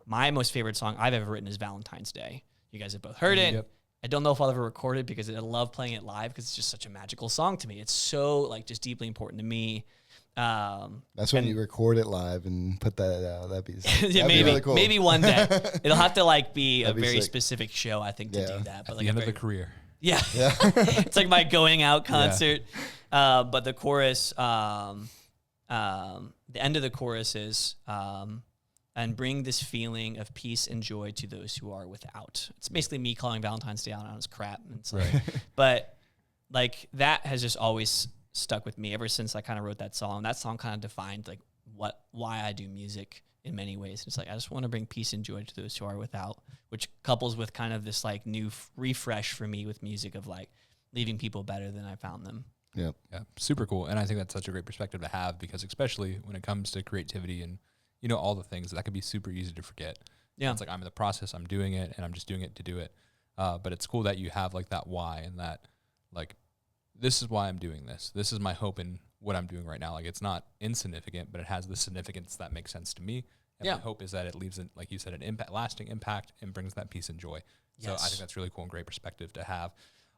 my most favorite song I've ever written is Valentine's Day. You guys have both heard it. Yep. I don't know if I'll ever record it because I love playing it live because it's just such a magical song to me. It's so like just deeply important to me. That's when you record it live and put that out. That'd be maybe really cool. Maybe one day. It'll have to like be That'd a very sick. specific show, I think, to do that. But At like the end of the career. Yeah. It's like my going out concert. But the chorus, the end of the chorus is, and bring this feeling of peace and joy to those who are without. It's basically me calling Valentine's Day out on his crap. And it's like, but like that has just always stuck with me ever since I kind of wrote that song. That song kind of defined like why I do music in many ways. It's like, I just want to bring peace and joy to those who are without, which couples with kind of this like new refresh for me with music of like leaving people better than I found them. Yeah. Super cool. And I think that's such a great perspective to have, because especially when it comes to creativity and, you know, all the things that can be super easy to forget. Yeah. It's like, I'm in the process, I'm doing it, and I'm just doing it to do it. But it's cool that you have like that why, and that like, this is why I'm doing this. This is my hope in what I'm doing right now. Like, it's not insignificant, but it has the significance that makes sense to me. And my hope is that it leaves, like you said, an lasting impact and brings that peace and joy. Yes. So I think that's really cool and great perspective to have.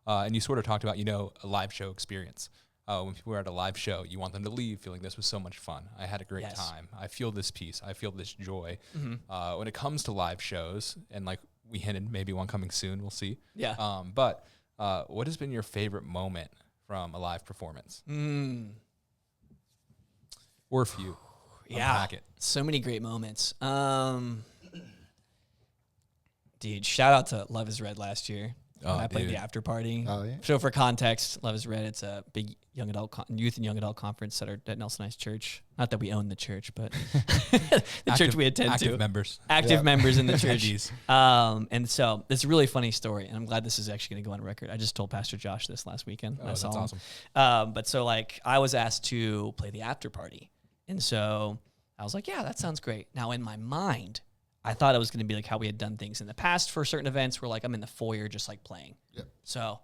And you sort of talked about, you know, a live show experience. When people are at a live show, you want them to leave feeling this was so much fun. I had a great time. I feel this peace. I feel this joy. Mm-hmm. When it comes to live shows, and like we hinted, maybe one coming soon, we'll see. Yeah. But what has been your favorite moment from a live performance? Or a few. Unpack it. So many great moments. Dude, shout out to Love is Red last year. I played the after party. Oh, yeah. So for context, Love is Red, it's a big young adult youth and young adult conference at Nelson Ice Church. Not that we own the church, but the church we attend active to. Members. Active members in the church. And so it's a really funny story, and I'm glad this is actually going to go on record. I just told Pastor Josh this last weekend. Oh, that's awesome. But so like I was asked to play the after party. And so I was like, yeah, that sounds great. Now in my mind, I thought it was going to be like how we had done things in the past for certain events where like I'm in the foyer just like playing. Yep. So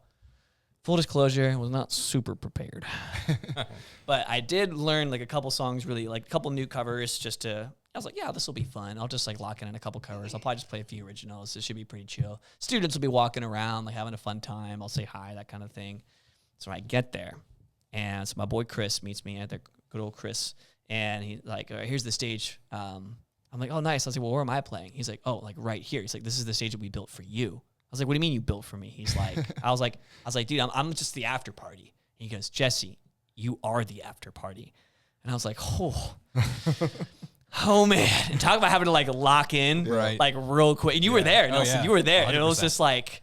full disclosure, I was not super prepared. But I did learn like a couple songs, really like a couple new covers I was like, yeah, this will be fun. I'll just like lock in a couple covers. I'll probably just play a few originals. It should be pretty chill. Students will be walking around like having a fun time. I'll say hi, that kind of thing. So I get there, and so my boy Chris meets me at the good old Chris. And he's like, all right, here's the stage. I'm like, oh, nice. I was like, well, where am I playing? He's like, oh, like right here. He's like, this is the stage that we built for you. I was like, what do you mean you built for me? He's like, I was like, dude, I'm just the after party. And he goes, Jesse, you are the after party. And I was like, oh man. And talk about having to like lock in like real quick. And you were there, Nelson. You were there. 100%. And it was just like,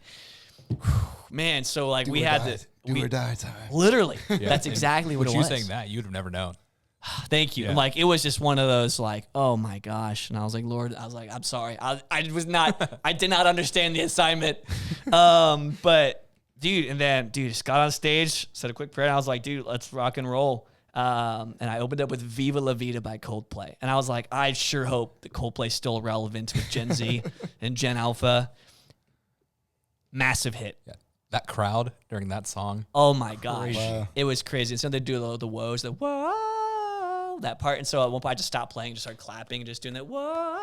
man. So like we had to do or die time. Literally. That's exactly what it was. You saying that, you'd have never known. Thank you. Yeah. Like, it was just one of those, like, oh my gosh. And I was like, Lord, I'm sorry. I did not understand the assignment. But dude, just got on stage, said a quick prayer, and I was like, dude, let's rock and roll. And I opened up with Viva La Vida by Coldplay. And I was like, I sure hope that Coldplay's still relevant with Gen Z and Gen Alpha. Massive hit. Yeah. That crowd during that song. Oh my gosh. Wow. It was crazy. And so they do the woes, the whoa. That part, and so at one point I just stopped playing, just started clapping, and just doing that whoa,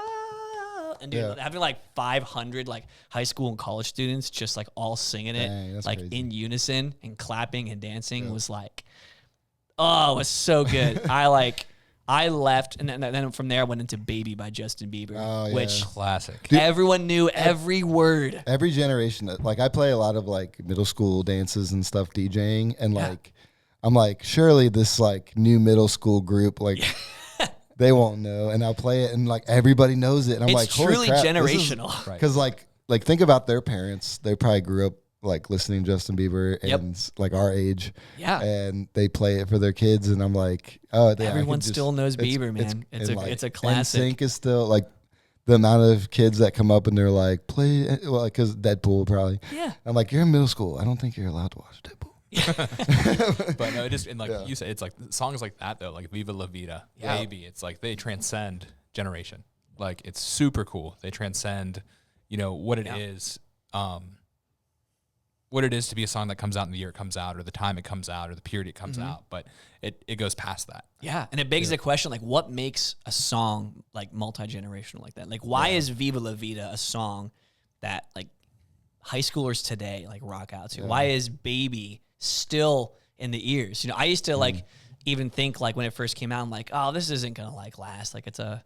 and dude, having like 500 like high school and college students just like all singing it like crazy. In unison and clapping and dancing was like, oh, it was so good. I like I left, and then from there I went into Baby by Justin Bieber, which classic. Dude, everyone knew every word. Every generation, like I play a lot of like middle school dances and stuff DJing, and like I'm like, surely this like new middle school group, like they won't know, and I'll play it, and like everybody knows it, and I'm It's like, holy truly crap, generational. because like think about their parents, they probably grew up like listening to Justin Bieber and like our age, and they play it for their kids, and I'm like, oh, everyone still knows Bieber, man. It's a classic. NSYNC is still like the amount of kids that come up and they're like, play, well, because Deadpool probably. Yeah. I'm like, you're in middle school. I don't think you're allowed to watch Deadpool. But no, it just, and like you said, it's like songs like that though, like Viva La Vida, Baby. It's like they transcend generation. Like it's super cool. They transcend, what it is. What it is to be a song that comes out in the year it comes out, or the time it comes out, or the period it comes out, but it goes past that. Yeah, and it begs the question, like, what makes a song like multi-generational like that? Like, why is Viva La Vida a song that like high schoolers today like rock out to? Why is Baby still in the ears? I used to like even think like when it first came out, I'm like, oh, this isn't gonna like last. Like it's a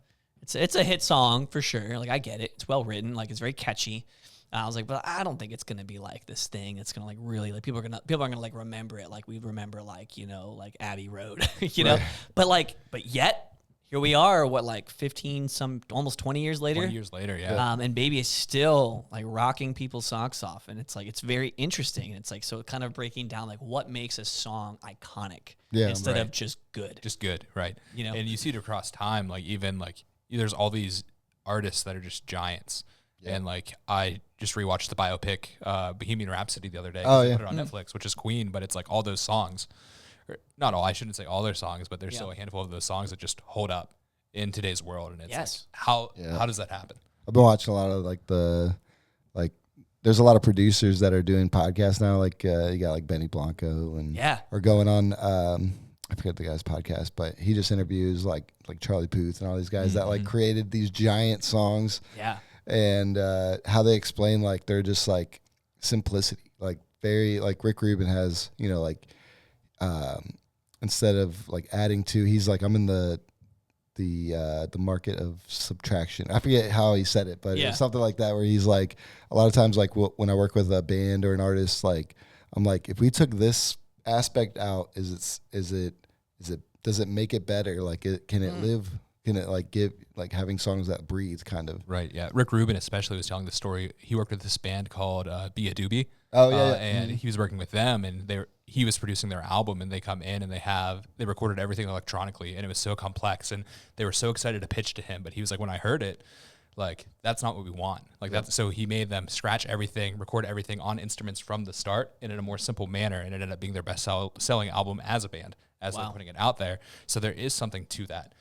hit song for sure. Like I get it, it's well written, like it's very catchy. I was like, but I don't think it's gonna be like this thing. It's gonna like really like people are gonna like remember it like we remember like like Abbey Road, know. But yet here we are. What like 15 almost 20 years later. 20 years later, yeah. And Baby is still like rocking people's socks off, and it's like it's very interesting. And it's like so kind of breaking down like what makes a song iconic instead of just good. Just good, right? And you see it across time. Like even like there's all these artists that are just giants. Yeah. And like I just rewatched the biopic Bohemian Rhapsody the other day. I put it on Netflix, which is Queen, but it's like all those songs, not all. I shouldn't say all their songs, but there's still a handful of those songs that just hold up in today's world. And it's like, how does that happen? I've been watching a lot of like there's a lot of producers that are doing podcasts now. Like you got like Benny Blanco and or going on. I forget the guy's podcast, but he just interviews like Charlie Puth and all these guys that like created these giant songs. Yeah. And how they explain like they're just like simplicity, like very like Rick Rubin has, like instead of like adding to, he's like, I'm in the market of subtraction. I forget how he said it, but it's something like that where he's like, a lot of times like when I work with a band or an artist, like I'm like, if we took this aspect out, does it make it better? Like can it live? Can it like give like having songs that breathe kind of? Right. Yeah. Rick Rubin especially was telling the story. He worked with this band called Be a Doobie. Oh yeah. And he was working with them, and he was producing their album, and they come in and they recorded everything electronically, and it was so complex, and they were so excited to pitch to him. But he was like, when I heard it, like that's not what we want. Like that's so he made them scratch everything, record everything on instruments from the start, and in a more simple manner, and it ended up being their best selling album as a band as they're putting it out there. So there is something to that.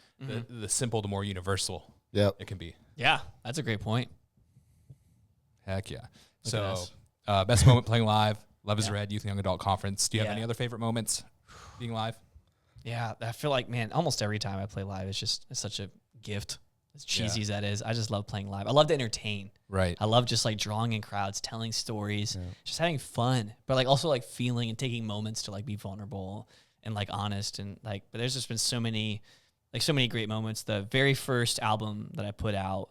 The simple, the more universal it can be. Yeah, that's a great point. Heck yeah. So best moment playing live, Love is Red, Youth and Young Adult Conference. Do you have any other favorite moments being live? Yeah, I feel like, man, almost every time I play live, it's such a gift. As cheesy as that is, I just love playing live. I love to entertain. Right. I love just like drawing in crowds, telling stories, just having fun, but like also like feeling and taking moments to like be vulnerable and like honest and like, but there's just been so many great moments. The very first album that I put out,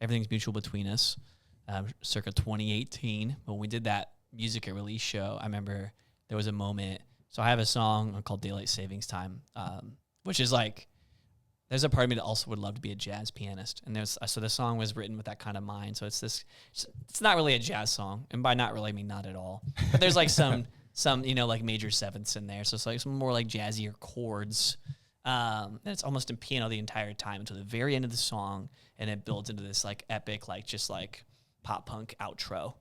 Everything's Mutual Between Us, circa 2018. When we did that music and release show, I remember there was a moment. So I have a song called Daylight Savings Time, which is like, there's a part of me that also would love to be a jazz pianist. And so the song was written with that kind of mind. So it's not really a jazz song. And by not really, I mean not at all. But there's like some like major sevenths in there. So it's like some more like jazzier chords. And it's almost in piano the entire time until the very end of the song, and it builds into this like epic, like just like pop punk outro.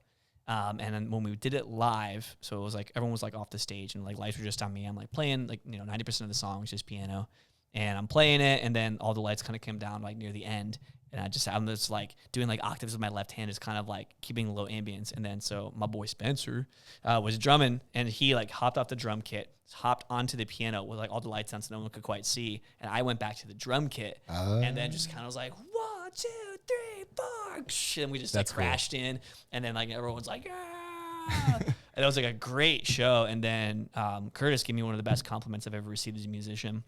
And then when we did it live, so it was like everyone was like off the stage and like lights were just on me. I'm like playing like 90% of the song is just piano, and I'm playing it, and then all the lights kind of came down like near the end, and I'm just like doing like octaves with my left hand, is kind of like keeping low ambience. And then so my boy Spencer was drumming, and he like hopped off the drum kit, hopped onto the piano with like all the lights on so no one could quite see, and I went back to the drum kit and then just kind of was like 1, 2, 3, 4, and we just like crashed in, and then like everyone's like ah! And it was like a great show. And then Curtis gave me one of the best compliments I've ever received as a musician.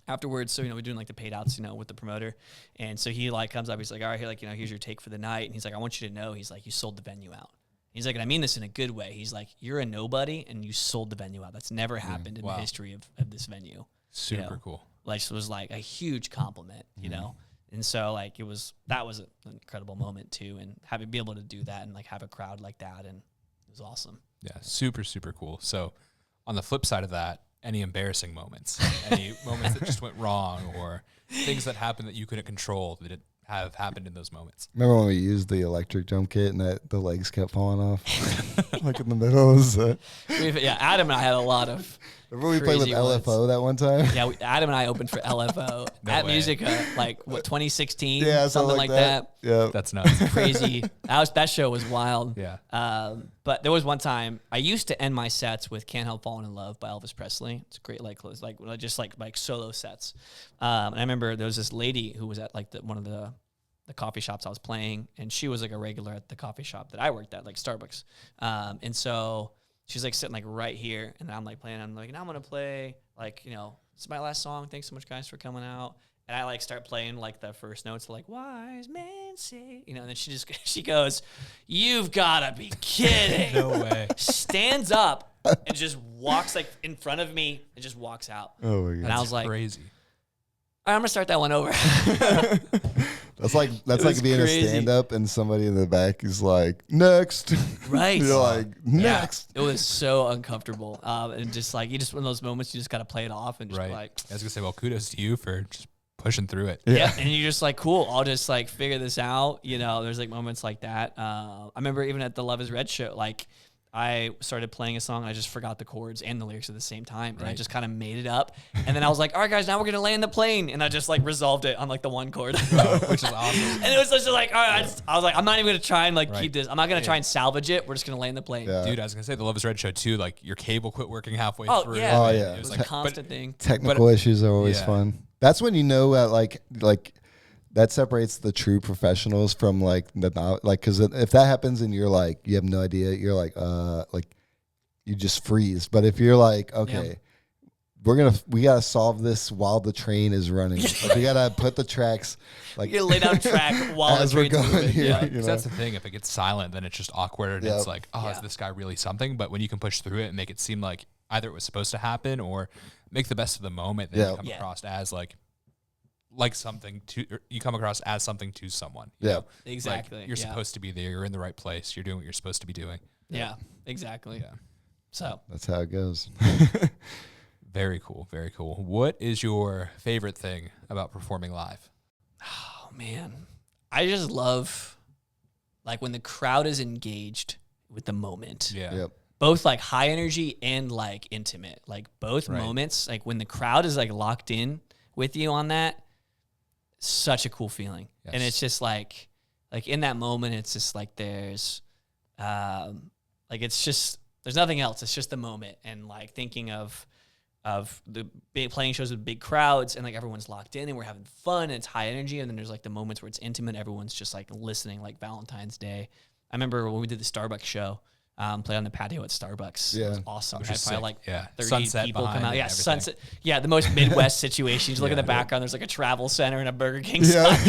afterwards, so, we're doing like the paid outs, with the promoter. And so he like comes up, he's like, all right, here, like, here's your take for the night. And he's like, I want you to know, he's like, you sold the venue out. He's like, and I mean this in a good way. He's like, you're a nobody and you sold the venue out. That's never happened in the history of this venue. Super cool. Like, it was like a huge compliment, you know? And so like, that was an incredible moment too. And be able to do that and like have a crowd like that. And it was awesome. Yeah. Super, super cool. So on the flip side of that, any embarrassing moments, any moments that just went wrong or things that happened that you couldn't control that have happened in those moments? Remember when we used the electric jump kit and the legs kept falling off? Like in the middle. Yeah, Adam and I had a lot of. Remember we played with LFO that one time? Yeah, Adam and I opened for LFO at way. Musica, like 2016, Yeah, something like that. Yeah, That's nuts. Crazy. That show was wild. Yeah. But there was one time I used to end my sets with "Can't Help Falling in Love" by Elvis Presley. It's a great just solo sets. And I remember there was this lady who was at like one of the coffee shops I was playing, and she was like a regular at the coffee shop that I worked at, like Starbucks. And so she's like sitting like right here, and I'm like playing. I'm like, now I'm gonna play like, it's my last song. Thanks so much, guys, for coming out. And I like start playing like the first notes, like wise men say, and then she goes, "You've gotta be kidding!" No way. Stands up and just walks like in front of me and just walks out. Oh my god! And I was like, crazy. all right, I'm gonna start that one over. That's like was being crazy. a stand-up and somebody in the back is like, next. Right. You're like, next. Yeah, it was so uncomfortable. And just like, one of those moments, you just got to play it off and just Right. like. I was going to say, well, kudos to you for just pushing through it. Yeah. And you're just like, cool, I'll just like figure this out. There's like moments like that. I remember even at the Love is Red show, like I started playing a song and I just forgot the chords and the lyrics at the same time. And I just kind of made it up. And then I was like, all right, guys, now we're going to land the plane. And I just like resolved it on like the one chord. Which is awesome. And it was just like, all right, I was like, I'm not even going to try and like keep this. I'm not going to try and salvage it. We're just going to land the plane. Yeah. Dude, I was going to say the Love is Red show too. Like your cable quit working halfway Oh, through. yeah. Oh, yeah. It was a constant thing. Technical issues are always Yeah. fun. That's when you know that like that separates the true professionals from like because if that happens and you're like you have no idea, you're like you just freeze. But if you're like, okay, we gotta solve this while the train is running. Like, we gotta put the tracks like You lay down track while as the we're train's going moving. here. Yeah. You know? That's the thing. If it gets silent, then it's just awkward. And it's like, Yeah. is this guy really something? But when you can push through it and make it seem like either it was supposed to happen or make the best of the moment, then you come across as like something to, you come across as something to someone. You know? Exactly. Like, you're supposed to be there. You're in the right place. You're doing what you're supposed to be doing. Yeah, exactly. Yeah. So That's how it goes. Very cool. Very cool. What is your favorite thing about performing live? oh man, I just love like when the crowd is engaged with the moment. Yeah. Yep. Both like high energy and like intimate. Like both Right. moments, like when the crowd is like locked in with you on that, such a cool feeling. Yes. And it's just like in that moment, it's just like there's there's nothing else. It's just the moment. And like thinking of the big playing shows with big crowds and like everyone's locked in and we're having fun and it's high energy. And then there's like the moments where it's intimate. Everyone's just like listening, like Valentine's Day. I remember when we did the Starbucks show, played on the patio at Starbucks. Yeah. It was awesome. Which We is had probably sick. like 30 Sunset people come behind out. and Yeah, everything. sunset. Yeah, the most Midwest situation. You look in the Yeah. background, there's like a travel center and a Burger King Yeah. sign.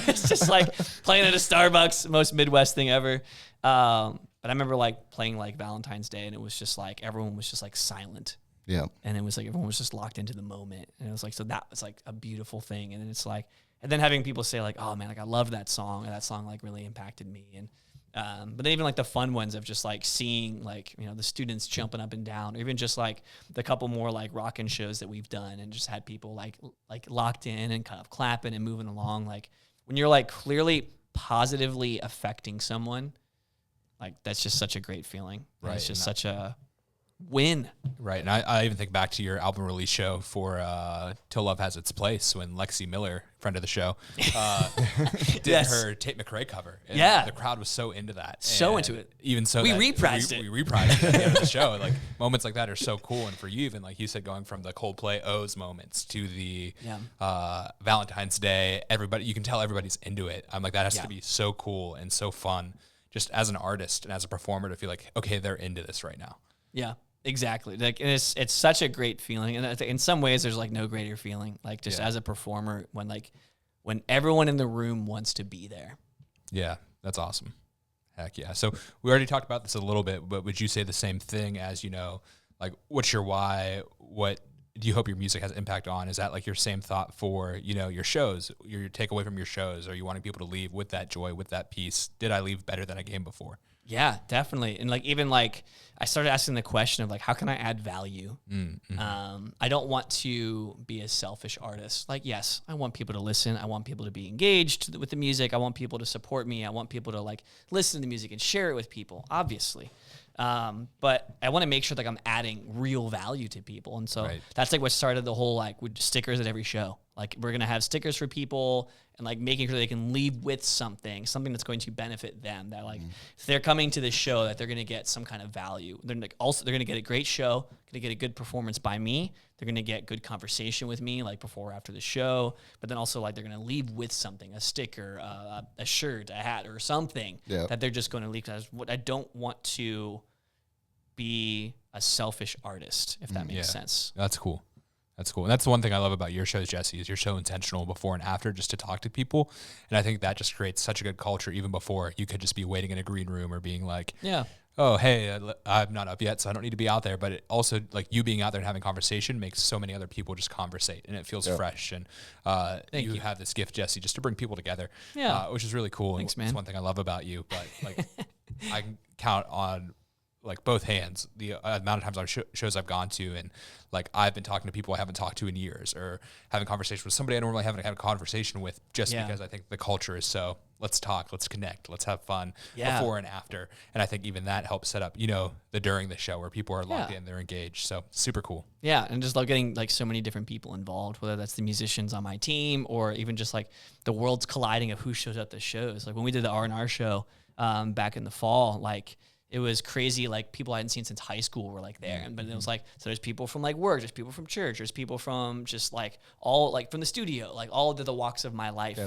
It's just like playing at a Starbucks, most Midwest thing ever. But I remember like playing like Valentine's Day and it was just like everyone was just like silent. Yeah. And it was like everyone was just locked into the moment. And it was like, so that was like a beautiful thing. And then it's like, and then having people say like, oh man, like I love that song. And that song like really impacted me. And but then even like the fun ones of just like seeing like, the students jumping up and down, or even just like the couple more like rockin' shows that we've done and just had people like locked in and kind of clapping and moving along. Like when you're like clearly positively affecting someone, like that's just such a great feeling. Right. It's just such a win. Right. And I even think back to your album release show for Till Love Has Its Place when Lexi Miller, friend of the show, did Yes. her Tate McRae cover. And Yeah. the crowd was so into that. So And into it. Even so We that reprised it. We reprised it at the end of the show. Like moments like that are so cool. And for you, even like you said, going from the Coldplay O's moments to the Valentine's Day, you can tell everybody's into it. I'm like, that has to be so cool and so fun just as an artist and as a performer to feel like, okay, they're into this right now. Yeah. Exactly. Like it's such a great feeling, and I think in some ways there's like no greater feeling, like just as a performer when everyone in the room wants to be there. Yeah, that's awesome. Heck yeah. So we already talked about this a little bit, but would you say the same thing as, like what's your why? What do you hope your music has impact on? Is that like your same thought for, your shows, your takeaway from your shows? Are you wanting people to leave with that joy, with that peace? Did I leave better than I came before? Yeah, definitely. And like, even like I started asking the question of like, how can I add value? I don't want to be a selfish artist. Like, yes, I want people to listen. I want people to be engaged with the music. I want people to support me. I want people to like listen to the music and share it with people, obviously. But I want to make sure like I'm adding real value to people. And so that's like what started the whole, like with stickers at every show. Like we're going to have stickers for people and like making sure they can leave with something that's going to benefit them, that like if they're coming to this show, that they're going to get some kind of value. They're going to get a great show, going to get a good performance by me. They're going to get good conversation with me, like before or after the show, but then also like they're going to leave with something, a sticker, a shirt, a hat or something that they're just going to leave. I don't want to be a selfish artist, if that makes sense. That's cool. That's cool. And that's the one thing I love about your shows, Jesse, is you're so intentional before and after just to talk to people. And I think that just creates such a good culture. Even before, you could just be waiting in a green room or being like, oh, hey, I'm not up yet, so I don't need to be out there. But it also, like, you being out there and having conversation makes so many other people just conversate, and it feels fresh. And you have this gift, Jesse, just to bring people together, which is really cool. Thanks, man. It's one thing I love about you. But like, I can count on like both hands the amount of times on shows I've gone to, and like I've been talking to people I haven't talked to in years, or having conversation with somebody I normally haven't had a conversation with, just because I think the culture is so, let's talk, let's connect, let's have fun before and after. And I think even that helps set up, the during the show where people are locked in, they're engaged. So super cool. Yeah. And just love getting like so many different people involved, whether that's the musicians on my team or even just like the worlds colliding of who shows up to shows. Like when we did the R&R show back in the fall, like it was crazy. Like people I hadn't seen since high school were like there. But it was like, so there's people from like work, there's people from church, there's people from just like all like from the studio, like all of the walks of my life,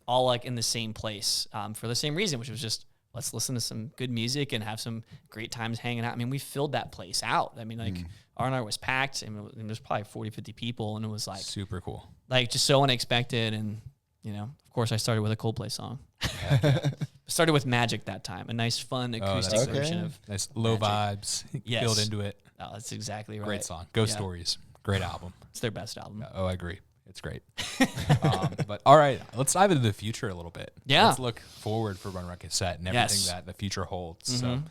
all like in the same place for the same reason, which was just, let's listen to some good music and have some great times hanging out. I mean, we filled that place out. I mean, like R&R was packed, and there was probably 40, 50 people, and it was like super cool. Like just so unexpected. And, of course I started with a Coldplay song. Started with Magic that time, a nice, fun acoustic version of nice low Magic. Vibes. Build into it. Oh, that's exactly right. Great song. Ghost Stories. Great album. It's their best album. Oh, I agree. It's great. But all right, let's dive into the future a little bit. Yeah. Let's look forward for Run Red Cassette and everything that the future holds. So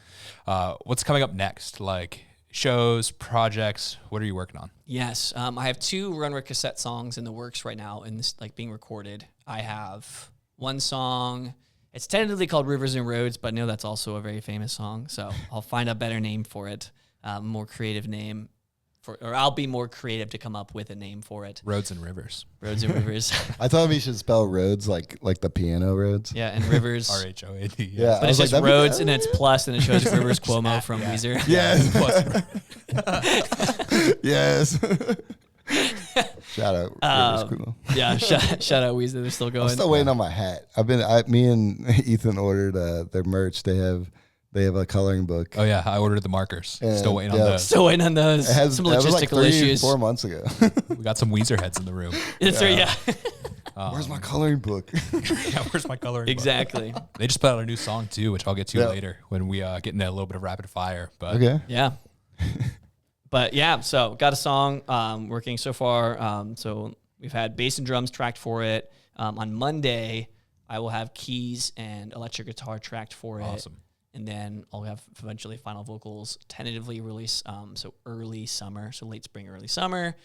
what's coming up next? Like shows, projects, what are you working on? Yes. I have 2 Run Red Cassette songs in the works right now, and this like being recorded. I have one song. It's tentatively called Rivers and Roads, but I know that's also a very famous song, so I'll find a better name for it, more creative name, or I'll be more creative to come up with a name for it. Roads and Rivers. Roads and Rivers. I thought we should spell roads like the piano roads. Yeah, and Rivers. RHOAD. Yeah, but it's just Roads, and then it's plus, and it shows Rivers Cuomo from Weezer. Yes. Yes. Shout out Rivers Cuomo. Yeah, shout out Weezer. They're still going. I'm still waiting on my hat. Me and Ethan ordered their merch. They have a coloring book. Oh yeah, I ordered the markers. Still waiting on those. Still waiting on those. Some logistical like 4 months ago. We got some Weezer heads in the room. That's right. Yeah. Where's my coloring book? Where's my coloring book? Exactly. They just put out a new song too, which I'll get to later when we get into a little bit of rapid fire. But okay. Yeah. But yeah, so got a song working so far. So we've had bass and drums tracked for it. On Monday, I will have keys and electric guitar tracked for it. Awesome. And then I'll have eventually final vocals tentatively release. So early summer, so late spring, early summer.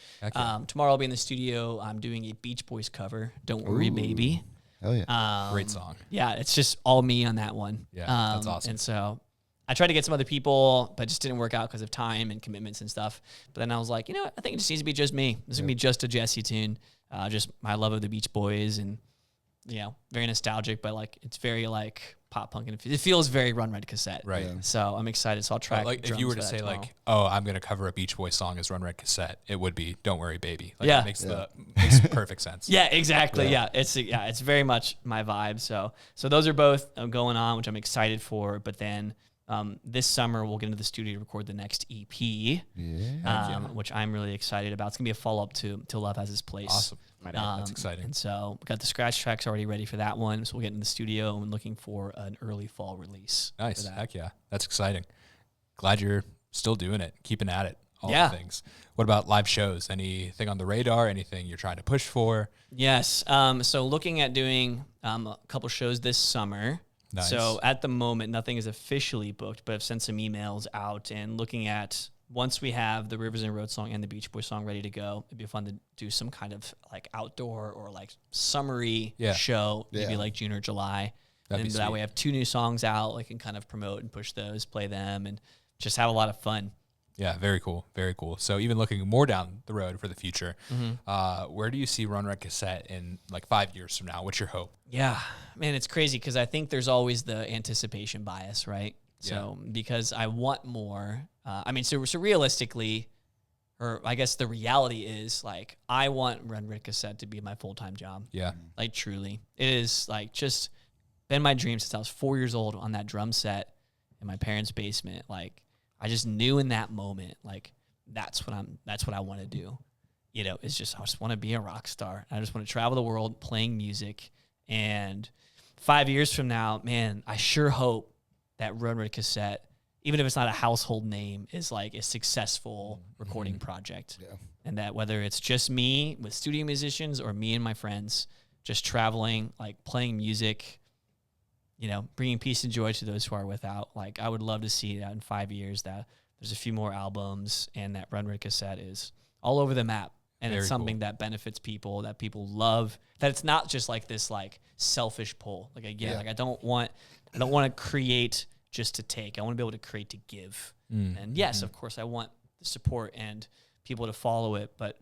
Tomorrow I'll be in the studio. I'm doing a Beach Boys cover, Don't Worry Baby. Hell yeah. Great song. Yeah, it's just all me on that one. Yeah, that's awesome. And so I tried to get some other people, but it just didn't work out because of time and commitments and stuff. But then I was like, I think it just needs to be just me. This is going to be just a Jesse tune. Just my love of the Beach Boys, and, very nostalgic, but like it's very like pop punk, and it feels very Run Red Cassette. Right. Yeah. So I'm excited. So I'll try. Like if you were to say tomorrow. like, oh, I'm going to cover a Beach Boys song as Run Red Cassette, it would be Don't Worry Baby. Like it makes perfect sense. Yeah, exactly. Yeah. It's very much my vibe. So those are both going on, which I'm excited for. But then This summer, we'll get into the studio to record the next EP, which I'm really excited about. It's going to be a follow-up to Love Has Its Place. Awesome. That's exciting. And so we got the scratch tracks already ready for that one. So we'll get in the studio and looking for an early fall release. Nice. Heck yeah. That's exciting. Glad you're still doing it, keeping at it, all the things. What about live shows? Anything on the radar? Anything you're trying to push for? Yes. So looking at doing a couple shows this summer. Nice. So at the moment, nothing is officially booked, but I've sent some emails out and looking at once we have the Rivers and Road song and the Beach Boy song ready to go, it'd be fun to do some kind of like outdoor or like summery show, maybe like June or July. And that way we have 2 new songs out, like can kind of promote and push those, play them, and just have a lot of fun. Yeah, very cool. Very cool. So even looking more down the road for the future, where do you see Run Red Cassette in like 5 years from now? What's your hope? Yeah, man, it's crazy because I think there's always the anticipation bias, right? So because I want more, so realistically, or I guess the reality is like, I want Run Red Cassette to be my full-time job. Yeah. Like truly. It is like just been my dream since I was 4 years old on that drum set in my parents' basement. Like, I just knew in that moment, like, that's what I want to do. You know, it's just, I just want to be a rock star. I just want to travel the world playing music. And 5 years from now, man, I sure hope that Run Red Cassette, even if it's not a household name, is like a successful recording project. Yeah. And that whether it's just me with studio musicians or me and my friends just traveling, like playing music, you know, bringing peace and joy to those who are without. Like, I would love to see that in 5 years, that there's a few more albums and that Run Red Cassette is all over the map. And Very it's something that benefits people, that people love, that it's not just like this like selfish pull. Like, again, like I don't want to create just to take. I want to be able to create to give. And yes, of course I want the support and people to follow it, but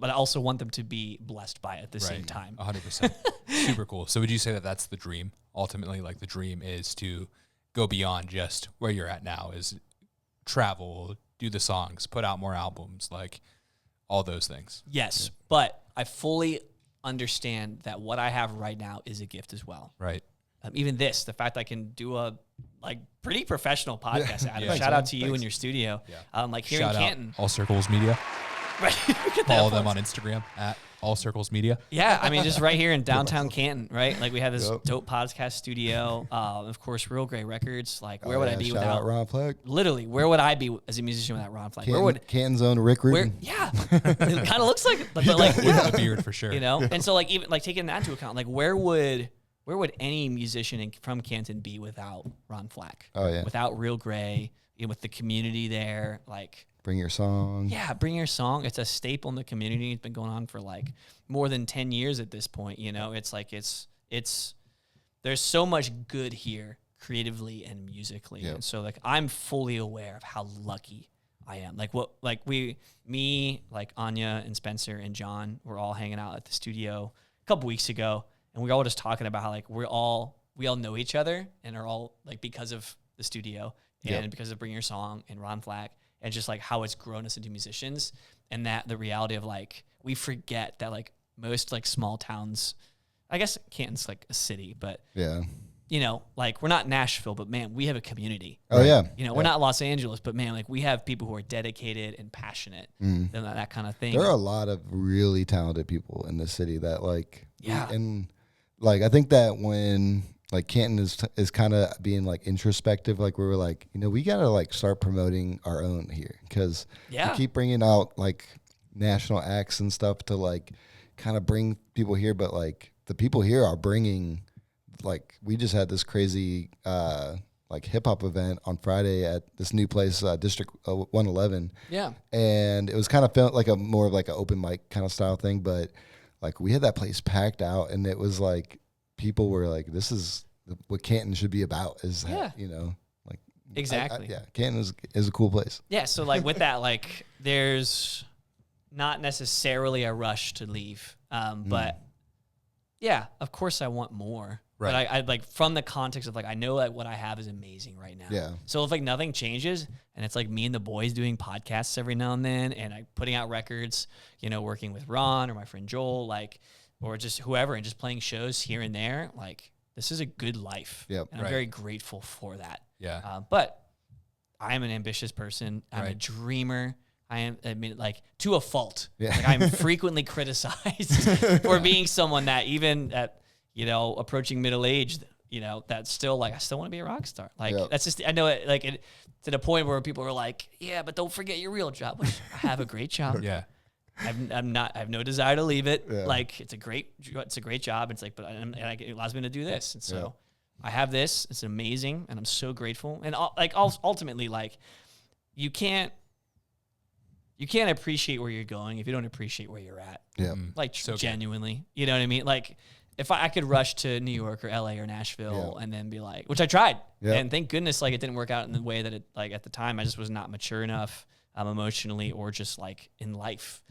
I also want them to be blessed by it at the same time. 100%. Super cool. So would you say that that's the dream? Ultimately, like the dream is to go beyond just where you're at now, is travel, do the songs, put out more albums, like all those things. Yes, but I fully understand that what I have right now is a gift as well. Right. Even this, the fact I can do a like pretty professional podcast. Adam. Shout out to you in your studio. Yeah. Like here in Canton. All Circles Media. Right. Follow them on Instagram at All Circles Media. Yeah, I mean, just right here in downtown Canton, right? Like we have this dope podcast studio. Of course, Real Grey Records. Like, where would I be without Ron Fleck? Literally, where would I be as a musician without Ron Fleck? Canton, where would Canton's own Rick Rubin? It kind of looks like, but like with the beard for sure. You know, and so like even like taking that into account, like where would any musician from Canton be without Ron Fleck? Oh yeah, without Real Grey, you know, with the community there, like. Bring Your Song. Yeah, Bring Your Song. It's a staple in the community. It's been going on for like more than 10 years at this point. You know, it's like it's there's so much good here creatively and musically. Yep. And so like I'm fully aware of how lucky I am. Like me, like Anya and Spencer and John were all hanging out at the studio a couple weeks ago, and we were all just talking about how like we all know each other and are all like because of the studio and because of Bring Your Song and Ron Fleck. And just like how it's grown us into musicians, and that the reality of like we forget that like most like small towns, I guess Canton's like a city, but you know, like we're not Nashville, but man, we have a community. Oh yeah, you know, we're not Los Angeles, but man, like we have people who are dedicated and passionate, and that kind of thing. There are a lot of really talented people in the city that like and like I think that when like Canton is kind of being like introspective. Like we were like, you know, we got to like start promoting our own here because we keep bringing out like national acts and stuff to like kind of bring people here. But like the people here are bringing, like we just had this crazy like hip hop event on Friday at this new place, District 111. Yeah. And it was kind of felt like a more of like an open mic kind of style thing. But like we had that place packed out and it was like, people were like, this is what Canton should be about, is that, you know, like exactly. Canton is a cool place. Yeah. So like with that, like there's not necessarily a rush to leave. But yeah, of course I want more. Right. But I like from the context of like, I know that what I have is amazing right now. Yeah. So if like nothing changes and it's like me and the boys doing podcasts every now and then and like putting out records, you know, working with Ron or my friend Joel, like, or just whoever, and just playing shows here and there, like, this is a good life. Yep. And I'm very grateful for that. But I am an ambitious person. I'm a dreamer. I mean, like, to a fault. Yeah. Like, I'm frequently criticized for being someone that even at, approaching middle age, that's still like, I still want to be a rock star. Like, that's just, I know it, like, to the point where people are like, yeah, but don't forget your real job. Which I have a great job. Yeah. I have no desire to leave it. Yeah. Like, it's a great job. It's like, but it allows me to do this. And so I have this. It's amazing. And I'm so grateful. And ultimately, like, you can't appreciate where you're going if you don't appreciate where you're at. Yeah. Like, so genuinely, you know what I mean? Like, if I could rush to New York or LA or Nashville and then be like, which I tried, and thank goodness, like, it didn't work out in the way that it, like, at the time I just was not mature enough emotionally or just like in life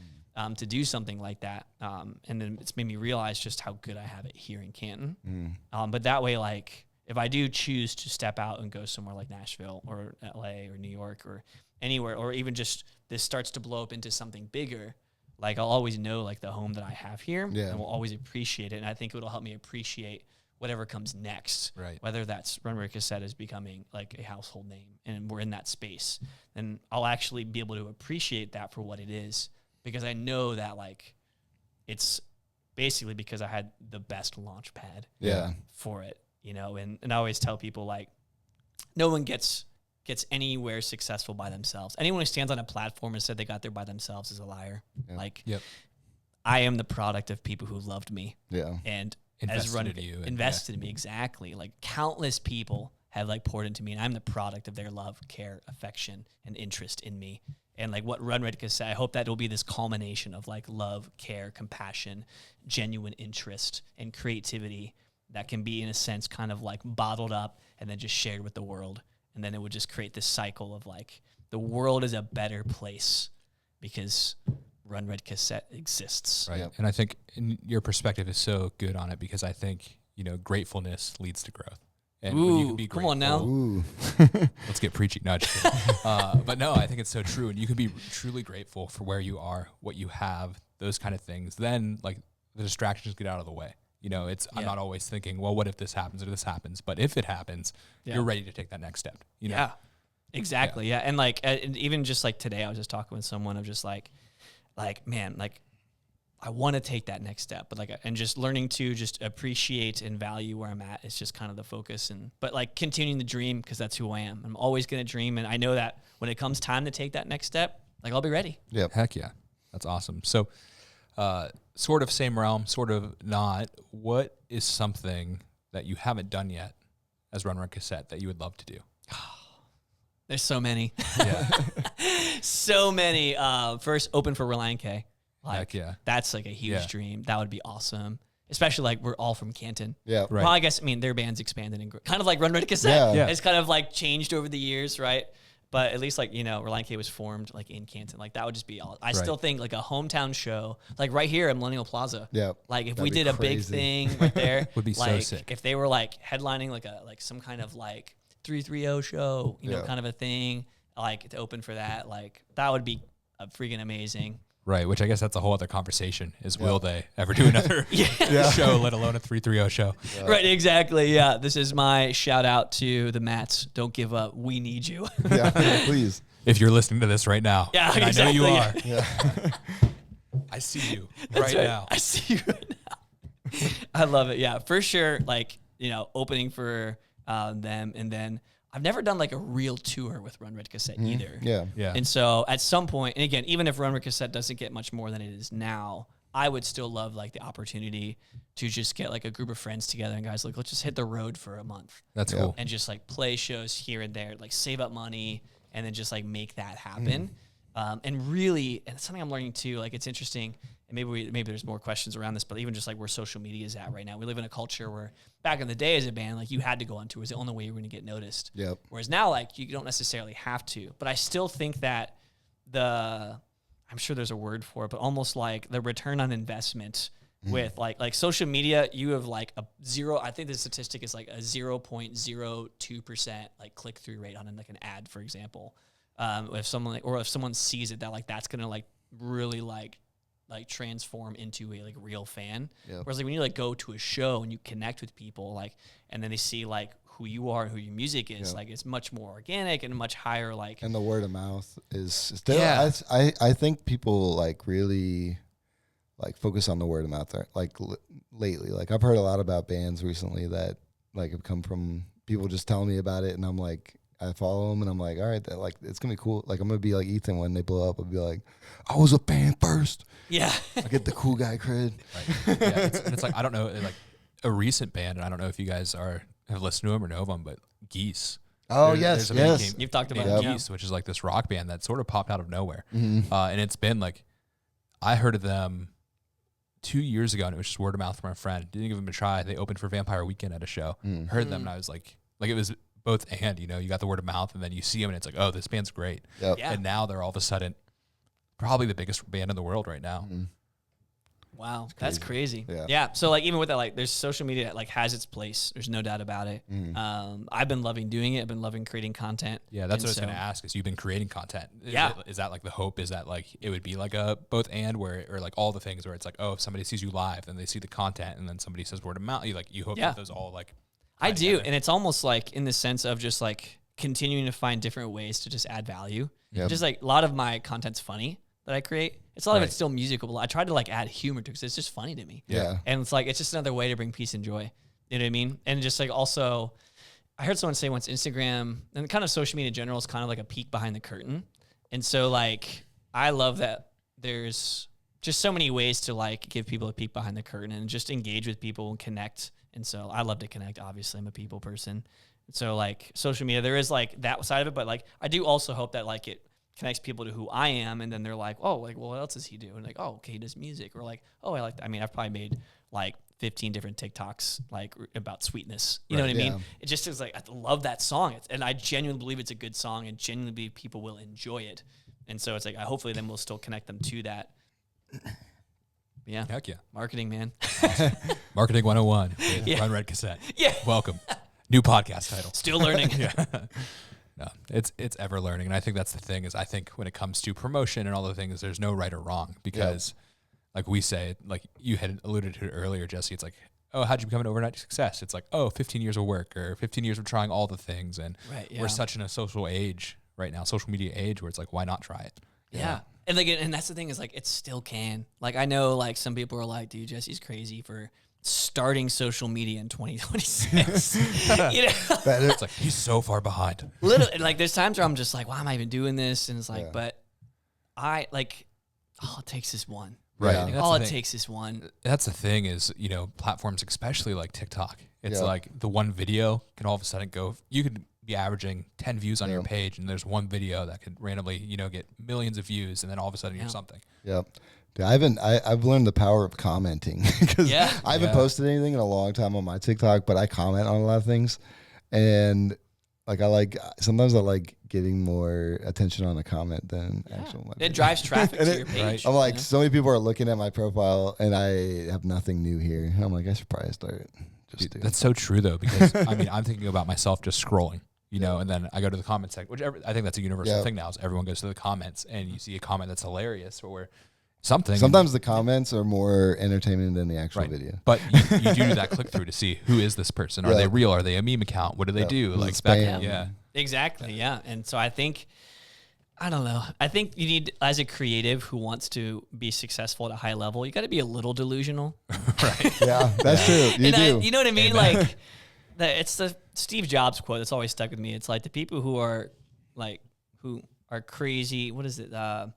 to do something like that. And then it's made me realize just how good I have it here in Canton. But that way, like, if I do choose to step out and go somewhere like Nashville or LA or New York or anywhere, or even just this starts to blow up into something bigger, like, I'll always know, like, the home that I have here, and will always appreciate it. And I think it'll help me appreciate whatever comes next, whether that's Run Red Cassette is becoming like a household name and we're in that space, then I'll actually be able to appreciate that for what it is, because I know that, like, it's basically because I had the best launch pad for it, and I always tell people, like, no one gets anywhere successful by themselves. Anyone who stands on a platform and said they got there by themselves is a liar. Like, I am the product of people who loved me. And invested in me. Exactly. Like, countless people have, like, poured into me, and I'm the product of their love, care, affection, and interest in me. And, like, what Run Red Cassette, I hope that will be this culmination of, like, love, care, compassion, genuine interest, and creativity that can be, in a sense, kind of, like, bottled up and then just shared with the world. And then it would just create this cycle of, like, the world is a better place because Run Red Cassette exists. Right. And I think your perspective is so good on it, because I think, gratefulness leads to growth. And when you can be grateful, come on now. Let's get preachy. No, just kidding. But no, I think it's so true. And you can be truly grateful for where you are, what you have, those kind of things. Then, like, the distractions get out of the way. I'm not always thinking, well, what if this happens or this happens? But if it happens, you're ready to take that next step. Yeah, exactly. Yeah. And, like, and even just like today, I was just talking with someone of just like, man, like, I want to take that next step, but, like, and just learning to just appreciate and value where I'm at is just kind of the focus. But, like, continuing to dream, because that's who I am. I'm always going to dream. And I know that when it comes time to take that next step, like, I'll be ready. Yeah. Heck yeah. That's awesome. So, sort of same realm, sort of not. What is something that you haven't done yet as Run Red Cassette that you would love to do? There's so many. Yeah. So many. First, open for Reliant K. Like, that's, like, a huge dream. That would be awesome. Especially, like, we're all from Canton. Yeah. Right. Well, I guess, their band's expanded and kind of like Run Red Cassette. Yeah. It's kind of, like, changed over the years, right? But at least, like, Reliant K was formed, like, in Canton. Like, that would just be all. I still think, like, a hometown show, like, right here at Millennial Plaza. Yeah. Like, if we did a big thing right there, would be like, so sick. if they were, like, headlining, like some kind of, like, 330 show, kind of a thing, like, to open for that, like, that would be freaking amazing. Right, which I guess that's a whole other conversation, is will they ever do another show, let alone a 330 show? Right, exactly, yeah. This is my shout out to the Mats. Don't give up. We need you. Yeah, please. If you're listening to this right now, and exactly. I know you are. Yeah. I see you right now. I see you right now. I love it, yeah, for sure. Like, opening for them, and then I've never done, like, a real tour with Run Red Cassette either. Yeah. And so at some point, and again, even if Run Red Cassette doesn't get much more than it is now, I would still love, like, the opportunity to just get, like, a group of friends together and guys, like, let's just hit the road for a month. That's cool. And just, like, play shows here and there, like, save up money and then just, like, make that happen. And really, and it's something I'm learning too, like, it's interesting, and maybe there's more questions around this, but even just, like, where social media is at right now, we live in a culture where back in the day as a band, like, you had to go on tour. It was the only way you were going to get noticed. Yep. Whereas now, like, you don't necessarily have to, but I still think that I'm sure there's a word for it, but almost like the return on investment with like social media, you have, like, a zero, I think the statistic is, like, a 0.02% like click-through rate on, like, an ad, for example. If someone sees it, that, like, that's going to, like, really, like transform into a, like, real fan. Yep. Whereas, like, when you, like, go to a show and you connect with people, like, and then they see, like, who you are and who your music is. Like it's much more organic and much higher. Like, and the word of mouth is still. I think people like really like focus on the word of mouth there. Like lately, like I've heard a lot about bands recently that like have come from people just telling me about it, and I'm like, I follow them, and I'm like, all right, that, like it's gonna be cool. Like I'm gonna be like Ethan when they blow up. I'll be like, I was a fan first. Yeah, I get the cool guy cred. Right. Yeah, it's like I don't know, like a recent band, and I don't know if you guys have listened to them or know them, but Geese. Oh There's a band you've talked about named it, Geese, which is like this rock band that sort of popped out of nowhere, and it's been like I heard of them 2 years ago, and it was just word of mouth from a friend. Didn't give them a try. They opened for Vampire Weekend at a show. Heard them, and I was like it was both and. You know, you got the word of mouth, and then you see them, and it's like, oh, this band's great. Yep. Yeah. And now they're all of a sudden probably the biggest band in the world right now. Wow, that's crazy. Yeah. So like even with that, like there's social media that like has its place. There's no doubt about it. I've been loving doing it. I've been loving creating content. Yeah, that's what I was going to ask. Is you've been creating content? Is that like the hope? Is that like it would be like a both and where or like all the things where it's like, oh, if somebody sees you live, then they see the content, and then somebody says word of mouth. You hope that those all like. I do, together. And it's almost like in the sense of just like continuing to find different ways to just add value. Yep. Just like a lot of my content's funny that I create. It's a lot of it's still musical. I try to like add humor to it because it's just funny to me. Yeah. And it's like, it's just another way to bring peace and joy. You know what I mean? And just like also, I heard someone say once Instagram and kind of social media in general is kind of like a peek behind the curtain. And so like, I love that there's just so many ways to like give people a peek behind the curtain and just engage with people and connect. And so I love to connect. Obviously, I'm a people person. So like social media, there is like that side of it, but like I do also hope that like it connects people to who I am, and then they're like, oh, like, well, what else does he do? And like, oh, okay, he does music, or like, oh, I like that. I mean, I've probably made like 15 different TikToks like about sweetness. You know what I mean? It just is like I love that song, and I genuinely believe it's a good song, and genuinely believe people will enjoy it. And so it's like hopefully then we'll still connect them to that. Yeah. Heck yeah. Marketing, man. Marketing 101. Run Red Cassette. Yeah. Welcome. New podcast title. Still learning. No, it's ever learning. And I think that's the thing is I think when it comes to promotion and all the things, there's no right or wrong because like we say, like you had alluded to it earlier, Jesse, it's like, oh, how'd you become an overnight success? It's like, oh, 15 years of work or 15 years of trying all the things. And we're such in a social age right now, social media age where it's like, why not try it? Yeah. And like, and that's the thing is like, it still can. Like, I know like some people are like, dude, Jesse's crazy for starting social media in 2026. You know, it's like he's so far behind. Literally, like there's times where I'm just like, why am I even doing this? And it's like, but I like, all it takes is one. Right. Like, all it takes is one. That's the thing is, you know, platforms, especially like TikTok. It's like the one video can all of a sudden go. You could be averaging 10 views on your page, and there's one video that could randomly, you know, get millions of views, and then all of a sudden you're something. Yep. Dude, I've learned the power of commenting because I haven't posted anything in a long time on my TikTok, but I comment on a lot of things, and like sometimes I like getting more attention on a comment than actual. It drives traffic to your page. I'm like, so many people are looking at my profile, and I have nothing new here. And I'm like, I should probably start. That's so true though, because I mean, I'm thinking about myself just scrolling. You know, and then I go to the comment section, which I think that's a universal thing now. Is everyone goes to the comments, and you see a comment that's hilarious or something. Sometimes the comments are more entertaining than the actual video. But you do that click through to see who is this person. Are they real? Are they a meme account? What do they do? Like spam. Exactly. Yeah. And so I think, I don't know. I think you need, as a creative who wants to be successful at a high level, you got to be a little delusional. Right. Yeah, that's true. You do. You know what I mean? Amen. Like, it's the Steve Jobs quote that's always stuck with me. It's like the people who are crazy. What is it? The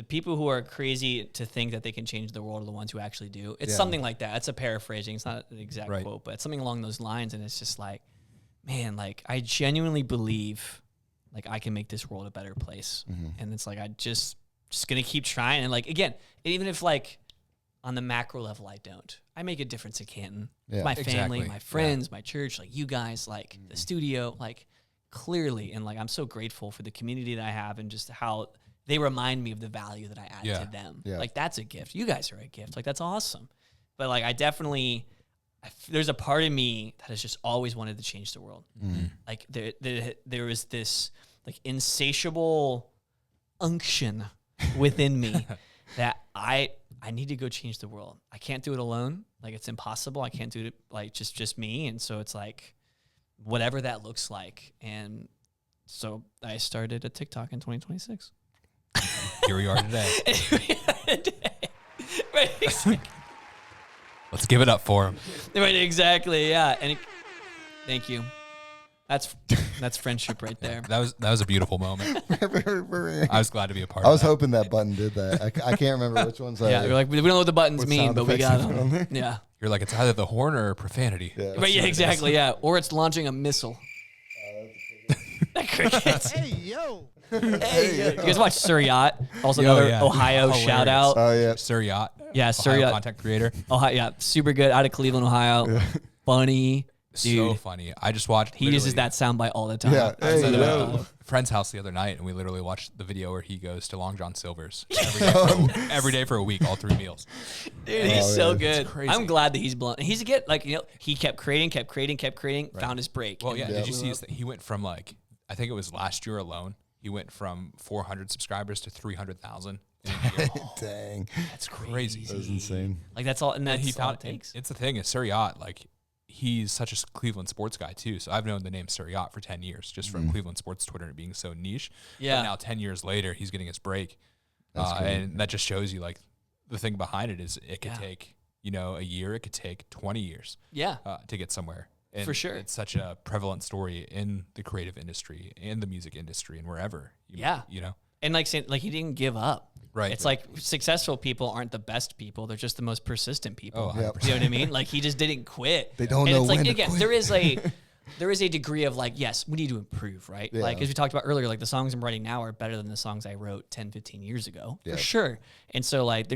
people who are crazy to think that they can change the world are the ones who actually do. It's something like that. It's a paraphrasing. It's not an exact quote, but it's something along those lines. And it's just like, man, like I genuinely believe like I can make this world a better place. And it's like, I just going to keep trying. And like, again, even if like on the macro level, I don't, I make a difference in Canton. My family, my friends, my church, like you guys, like the studio, like clearly. And like, I'm so grateful for the community that I have and just how they remind me of the value that I add to them. Like that's a gift. You guys are a gift. Like that's awesome. But like, I definitely, there's a part of me that has just always wanted to change the world. Like there was this like insatiable unction within me that I need to go change the world. I can't do it alone. Like, it's impossible. I can't do it like just me. And so it's like, whatever that looks like. And so I started a TikTok in 2026. Here we are today. Right, exactly. Let's give it up for him. Right, exactly. Yeah. And thank you. That's friendship right there. That was a beautiful moment. I was glad to be a part of I was that. hoping that button did that. I can't remember which ones. Yeah, we're like, we don't know what the buttons what mean, sound but we effects got you put on them. there. Yeah. You're like, it's either the horn or profanity. Yeah. But yeah, exactly. Yeah. Or it's launching a missile. That crickets. Hey, yo. Hey, you guys watch Sir Yacht? Also Yo, another yeah. Ohio Hilarious. shout out. Oh yeah. Sir Yacht. Yeah, Sir Ohio Yacht. content creator. Ohio, yeah, super good. Out of Cleveland, Ohio. Funny. Dude, So funny. I just watched. he uses literally- that soundbite all the time. Yeah. I was Hey, at yo. a friend's house the other night, and we literally watched the video where he goes to Long John Silver's every day for a week, all 3 meals. Dude, he's so yeah. good. crazy. I'm glad that he's blunt. He's a get like, he kept creating, found his break. Well, and yeah. then Did you see his thing? He went from like, I think it was last year alone, he went from 400 subscribers to 300,000. Dang. That's crazy. That was insane. Like, that's all, and that's He all found it takes. It's the thing is Sir Yacht, like he's such a Cleveland sports guy too. So I've known the name Sir Yacht for 10 years just from Cleveland sports Twitter and it being so niche. Yeah. But now 10 years later, he's getting his break. That's great. And that just shows you like the thing behind it is it could Yeah. take, a year, it could take 20 years Yeah. to get somewhere. And For sure. It's such a prevalent story in the creative industry and the music industry and wherever. Yeah. And like saying, like, he didn't give up. Right. It's like successful people aren't the best people; they're just the most persistent people. Oh, Yep. You know what I mean? Like, he just didn't quit. They don't and know it's like, when to again, quit. there is a degree of like, yes, we need to improve, right? Yeah. Like, as we talked about earlier, like the songs I'm writing now are better than the songs I wrote 10, 15 years ago, Yeah. for sure. And so like, I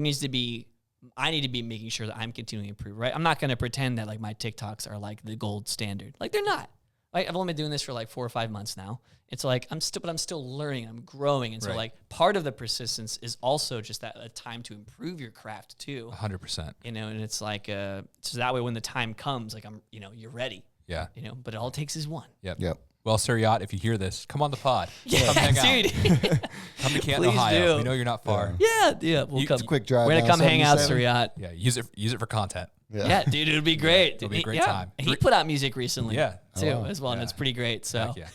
need to be making sure that I'm continuing to improve, right? I'm not going to pretend that like my TikToks are like the gold standard. Like, they're not. Like, I've only been doing this for like 4 or 5 months now. It's like I'm still learning, I'm growing, and so Right. like part of the persistence is also just that a time to improve your craft too. 100%. And it's like so that way when the time comes, like you're ready. Yeah. But all it takes is one. Yep. Yep. Well, Sir Yacht, if you hear this, come on the pod. Yeah, Come hang out. dude. Come to Canton, Please Ohio. do. We know you're not far. yeah. We'll come. It's a quick drive. We're gonna down come hang out, 77. Suryat. Yeah, use it for content. Yeah, dude, it would be great. It'll be a great Yeah. time. He put out music recently. Yeah. too, Oh, wow. as well, and Yeah. it's pretty great. So Heck yeah.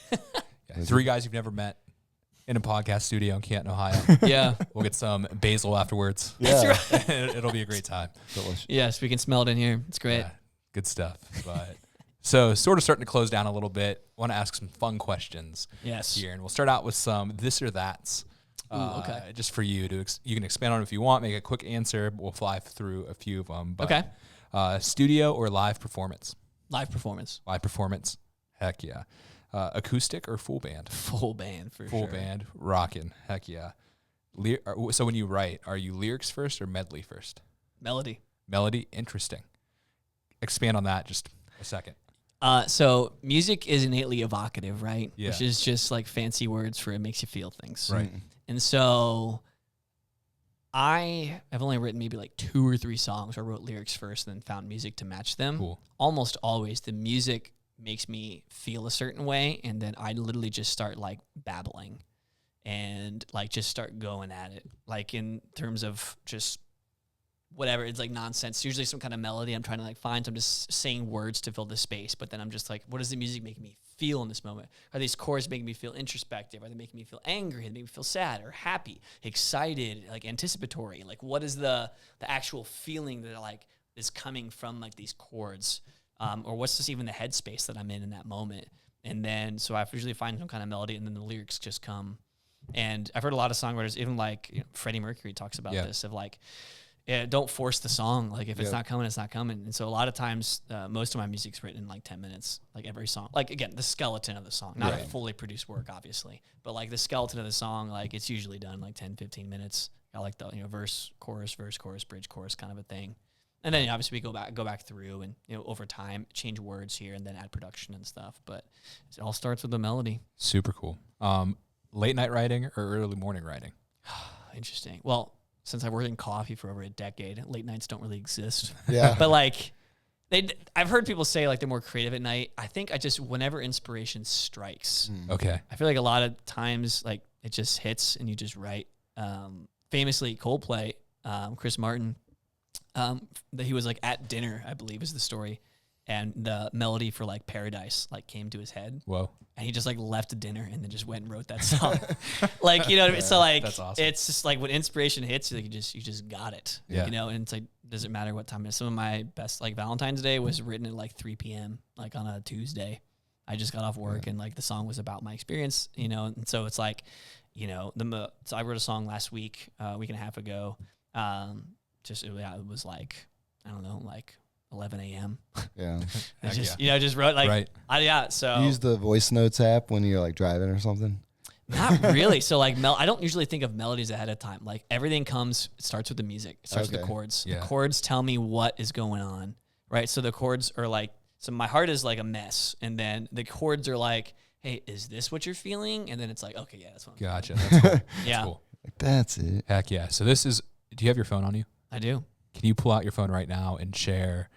Yeah. 3 guys you've never met in a podcast studio in Canton, Ohio. yeah. We'll get some basil afterwards. Yeah. That's right. It'll be a great time. Delicious. Yes, we can smell it in here. It's great. Yeah, good stuff. But so sort of starting to close down a little bit. Want to ask some fun questions Yes. here, and we'll start out with some this or that's. Okay. Just for you to you can expand on it if you want. Make a quick answer. We'll fly through a few of them. But, Okay. Studio or live performance? Live performance. Live performance. Heck yeah. Acoustic or full band? Full band for Full sure. band. Rockin'. Heck yeah. So when you write, are you lyrics first or medley first? Melody. Melody. Interesting. Expand on that just a second. So music is innately evocative, right? Yeah. Which is just like fancy words for it makes you feel things. Right. And so I have only written maybe like 2 or 3 songs where I wrote lyrics first and then found music to match them. Cool. Almost always the music makes me feel a certain way, and then I literally just start like babbling and like just start going at it. Like in terms of just whatever, it's like nonsense. Usually some kind of melody I'm trying to like find. So I'm just saying words to fill the space, but then I'm just like, what does the music make me feel in this moment? Are these chords making me feel introspective? Are they making me feel angry? Are they making me feel sad or happy, excited, like anticipatory? Like what is the actual feeling that like is coming from like these chords? Or what's just even the headspace that I'm in that moment? And then, so I usually find some kind of melody and then the lyrics just come. And I've heard a lot of songwriters, even like Freddie Mercury talks about this of like, don't force the song. Like if it's not coming, it's not coming. And so a lot of times, most of my music's written in like 10 minutes, like every song. Like again, the skeleton of the song, not a fully produced work, obviously, but like the skeleton of the song, like it's usually done like 10, 15 minutes. I like the, verse, chorus, bridge, chorus kind of a thing. And then obviously we go back through and, over time change words here and then add production and stuff. But it all starts with the melody. Super cool. Late night writing or early morning writing? Interesting. Well, since I've worked in coffee for over a decade, late nights don't really exist. Yeah. But like, I've heard people say like they're more creative at night. I think whenever inspiration strikes, Okay. I feel like a lot of times like it just hits and you just write. Famously, Coldplay, Chris Martin, that he was like at dinner, I believe is the story, and the melody for like Paradise like came to his head. Whoa. And he just like left dinner and then just went and wrote that song. Like, you know what I mean? So like, that's awesome. It's just like when inspiration hits, like you just got it. Yeah. You know, and it's like, doesn't matter what time it is. Some of my best, like Valentine's Day was written at like 3 p.m., like on a Tuesday. I just got off work and like the song was about my experience, you know? And so it's like, you know, so I wrote a song last week, a week and a half ago. It was like, I don't know, like 11 a.m. Yeah. I just, you know, just wrote like, right. So Use the voice notes app when you're like driving or something. not really. So like, I don't usually think of melodies ahead of time. Like everything starts with the music. It starts with the chords. Yeah. The chords tell me what is going on, right? So the chords are like, so my heart is like a mess. And then the chords are like, hey, is this what you're feeling? And then it's like, okay, yeah, that's what I'm Gotcha. That's cool. Yeah. That's cool. Like, that's it. Heck yeah. So do you have your phone on you? I do. Can you pull out your phone right now and share?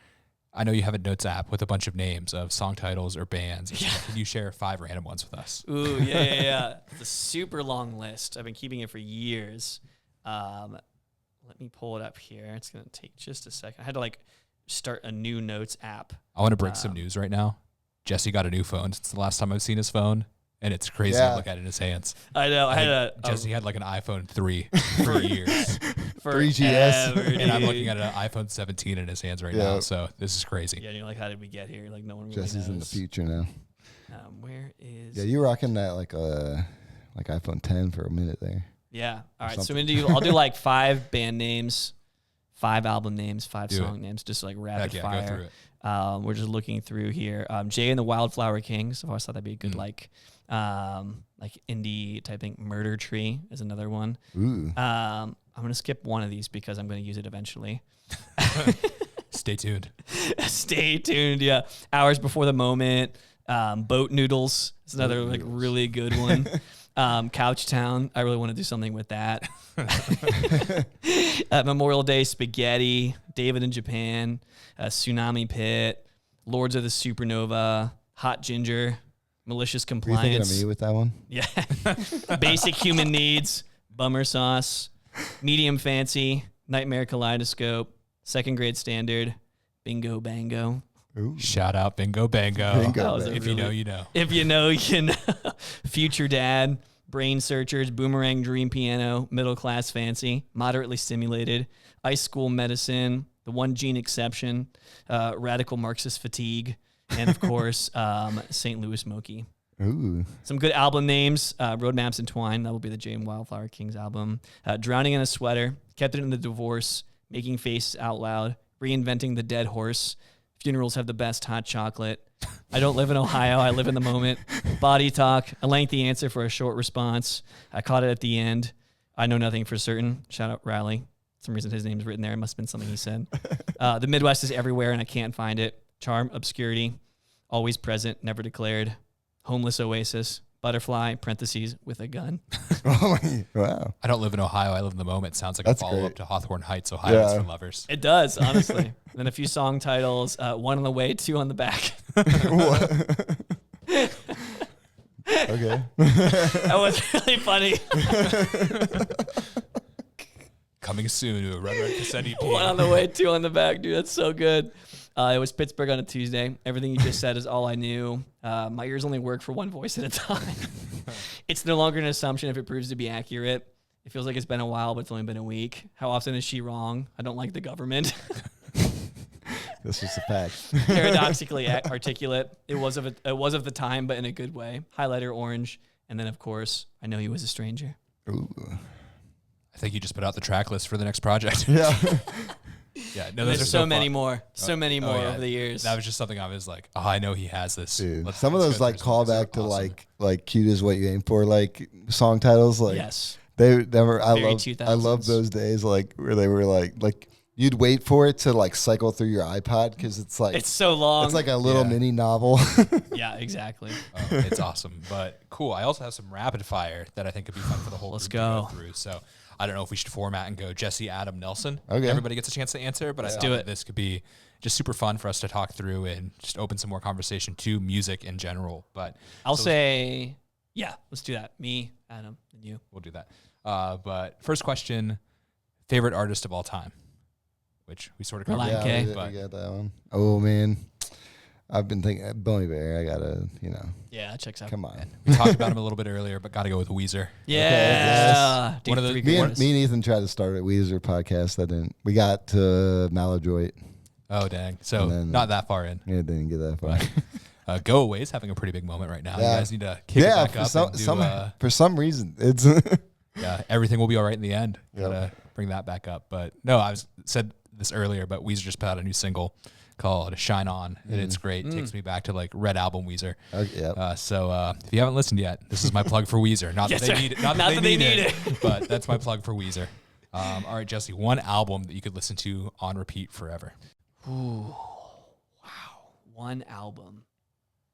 I know you have a notes app with a bunch of names of song titles or bands. Yeah. Can you share 5 random ones with us? Ooh, yeah. It's a super long list. I've been keeping it for years. Let me pull it up here. It's going to take just a second. I had to like start a new notes app. I want to break some news right now. Jesse got a new phone since the last time I've seen his phone, and it's crazy to look at it in his hands. I know. Jesse had like an iPhone 3 for years. 3GS. And I'm looking at an iPhone 17 in his hands right now, so this is crazy. Yeah, you're like, how did we get here? Like, no one really Jesse's knows. in the future now. Where is... Yeah, you rocking that like iPhone 10 for a minute there. Yeah. All right, so I'll do like 5 band names, 5 album names, 5 song names, just like rapid fire. Go through it. We're just looking through here. Jay and the Wildflower Kings. I always thought that'd be a good like indie type thing. Murder Tree is another one. Ooh. I'm gonna skip one of these because I'm gonna use it eventually. Stay tuned. Stay tuned. Yeah. Hours Before the Moment. Boat Noodles is another like really good one. Couch Town. I really want to do something with that. Memorial Day Spaghetti. David in Japan. Tsunami Pit. Lords of the Supernova. Hot Ginger. Malicious Were you Compliance. thinking of me with that one? Yeah. Basic Human Needs. Bummer Sauce. Medium Fancy. Nightmare Kaleidoscope. Second Grade Standard. Bingo Bango. Ooh. Shout out Bingo Bango. Bingo If you know, you know. If you know, you know. Future Dad. Brain Searchers. Boomerang Dream Piano. Middle Class Fancy. Moderately Stimulated. Ice School Medicine. The One Gene Exception. Radical Marxist Fatigue. And of course, St. Louis Smoky. Ooh. Some good album names. Roadmaps Entwined. That will be the Jay and Wildflower Kings album. Drowning in a Sweater. Kept It in the Divorce. Making Faces Out Loud. Reinventing the Dead Horse. Funerals Have the Best Hot Chocolate. I Don't Live in Ohio. I Live in the Moment. Body Talk. A Lengthy Answer for a Short Response. I Caught It at the End. I Know Nothing for Certain. Shout out Riley. For some reason his name's written there. It must have been something he said. The Midwest is Everywhere and I Can't Find It. Charm, Obscurity. Always Present, Never Declared. Homeless Oasis. Butterfly, parentheses, with a gun. Wow. I Don't Live in Ohio. I Live in the Moment. Sounds like That's a follow-up great. to Hawthorne Heights, Ohio is for lovers. It does, honestly. Then a few song titles. 1 on the way, 2 on the back. Okay. That was really funny. Coming soon to a Run Red Cassette EP. 1 on the way, 2 on the back. Dude, that's so good. It was Pittsburgh on a Tuesday. Everything you just said is all I knew. My ears only work for one voice at a time. It's no longer an assumption if it proves to be accurate. It feels like it's been a while, but it's only been a week. How often is she wrong? I don't like the government. This is a fact. Paradoxically articulate. It was of the time, but in a good way. Highlighter orange. And then, of course, I Know He Was a Stranger. Ooh. I think you just put out the track list for the next project. Yeah. Yeah, no, There's those are so many fun. more. So many more over the years. That was just something I was like, oh, I know he has this. Dude, some of those go like through call some of back to these. They're awesome. like cute is what you aim for, like song titles. Like Yes. they were. I Very love 2000s. those days, like where they were like you'd wait for it to like cycle through your iPod because it's like It's so long. it's like a little Yeah. mini novel. Yeah, exactly. Oh, it's awesome, but cool. I also have some rapid fire that I think could be fun for the whole Let's group to go. through. So I don't know if we should format and go Jesse, Adam, Nelson. Okay. Everybody gets a chance to answer, but I thought do that it. this could be just super fun for us to talk through and just open some more conversation to music in general. But I'll so say, yeah, let's do that. Me, Adam, and you. we'll do that. But first question, favorite artist of all time, which we sort of covered. Lion K. We got that one. Oh man, I've been thinking Boney Bear. I gotta, Yeah, that checks out. come on. We talked about him a little bit earlier, but got to go with Weezer. Yeah. Okay, Dude, One of the- three me Me quarters. and Ethan tried to start a Weezer podcast. That didn't. We got to Maladroit. Oh, dang. So And then- not that far in. Yeah, didn't get that far. Go Away's having a pretty big moment right now. Yeah. You guys need to kick it back up and do, for some reason it's. yeah, everything will be all right in the end. Yep. Gotta bring that back up. But no, said this earlier, but Weezer just put out a new single called Shine On, and it's great. It takes me back to like Red Album Weezer. Yeah. So if you haven't listened yet, this is my plug for Weezer. Not Yes, that they sir. need it. Not that they need it. But that's my plug for Weezer. All right, Jesse, one album that you could listen to on repeat forever. Ooh, wow. One album.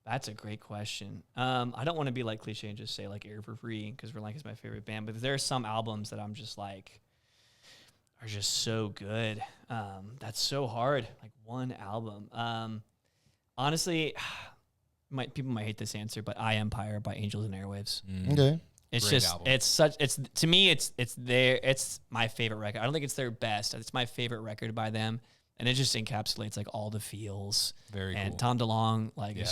That's a great question. I don't want to be like cliche and just say like Air for Free because Relink is my favorite band, but there are some albums that I'm just like are just so good. That's so hard. Like one album. Honestly, people might hate this answer, but I Empire by Angels and Airwaves. Okay. It's Great just album. it's to me it's my favorite record. I don't think it's their best. It's my favorite record by them, and it just encapsulates like all the feels. Very And cool. Tom DeLonge, like Yeah.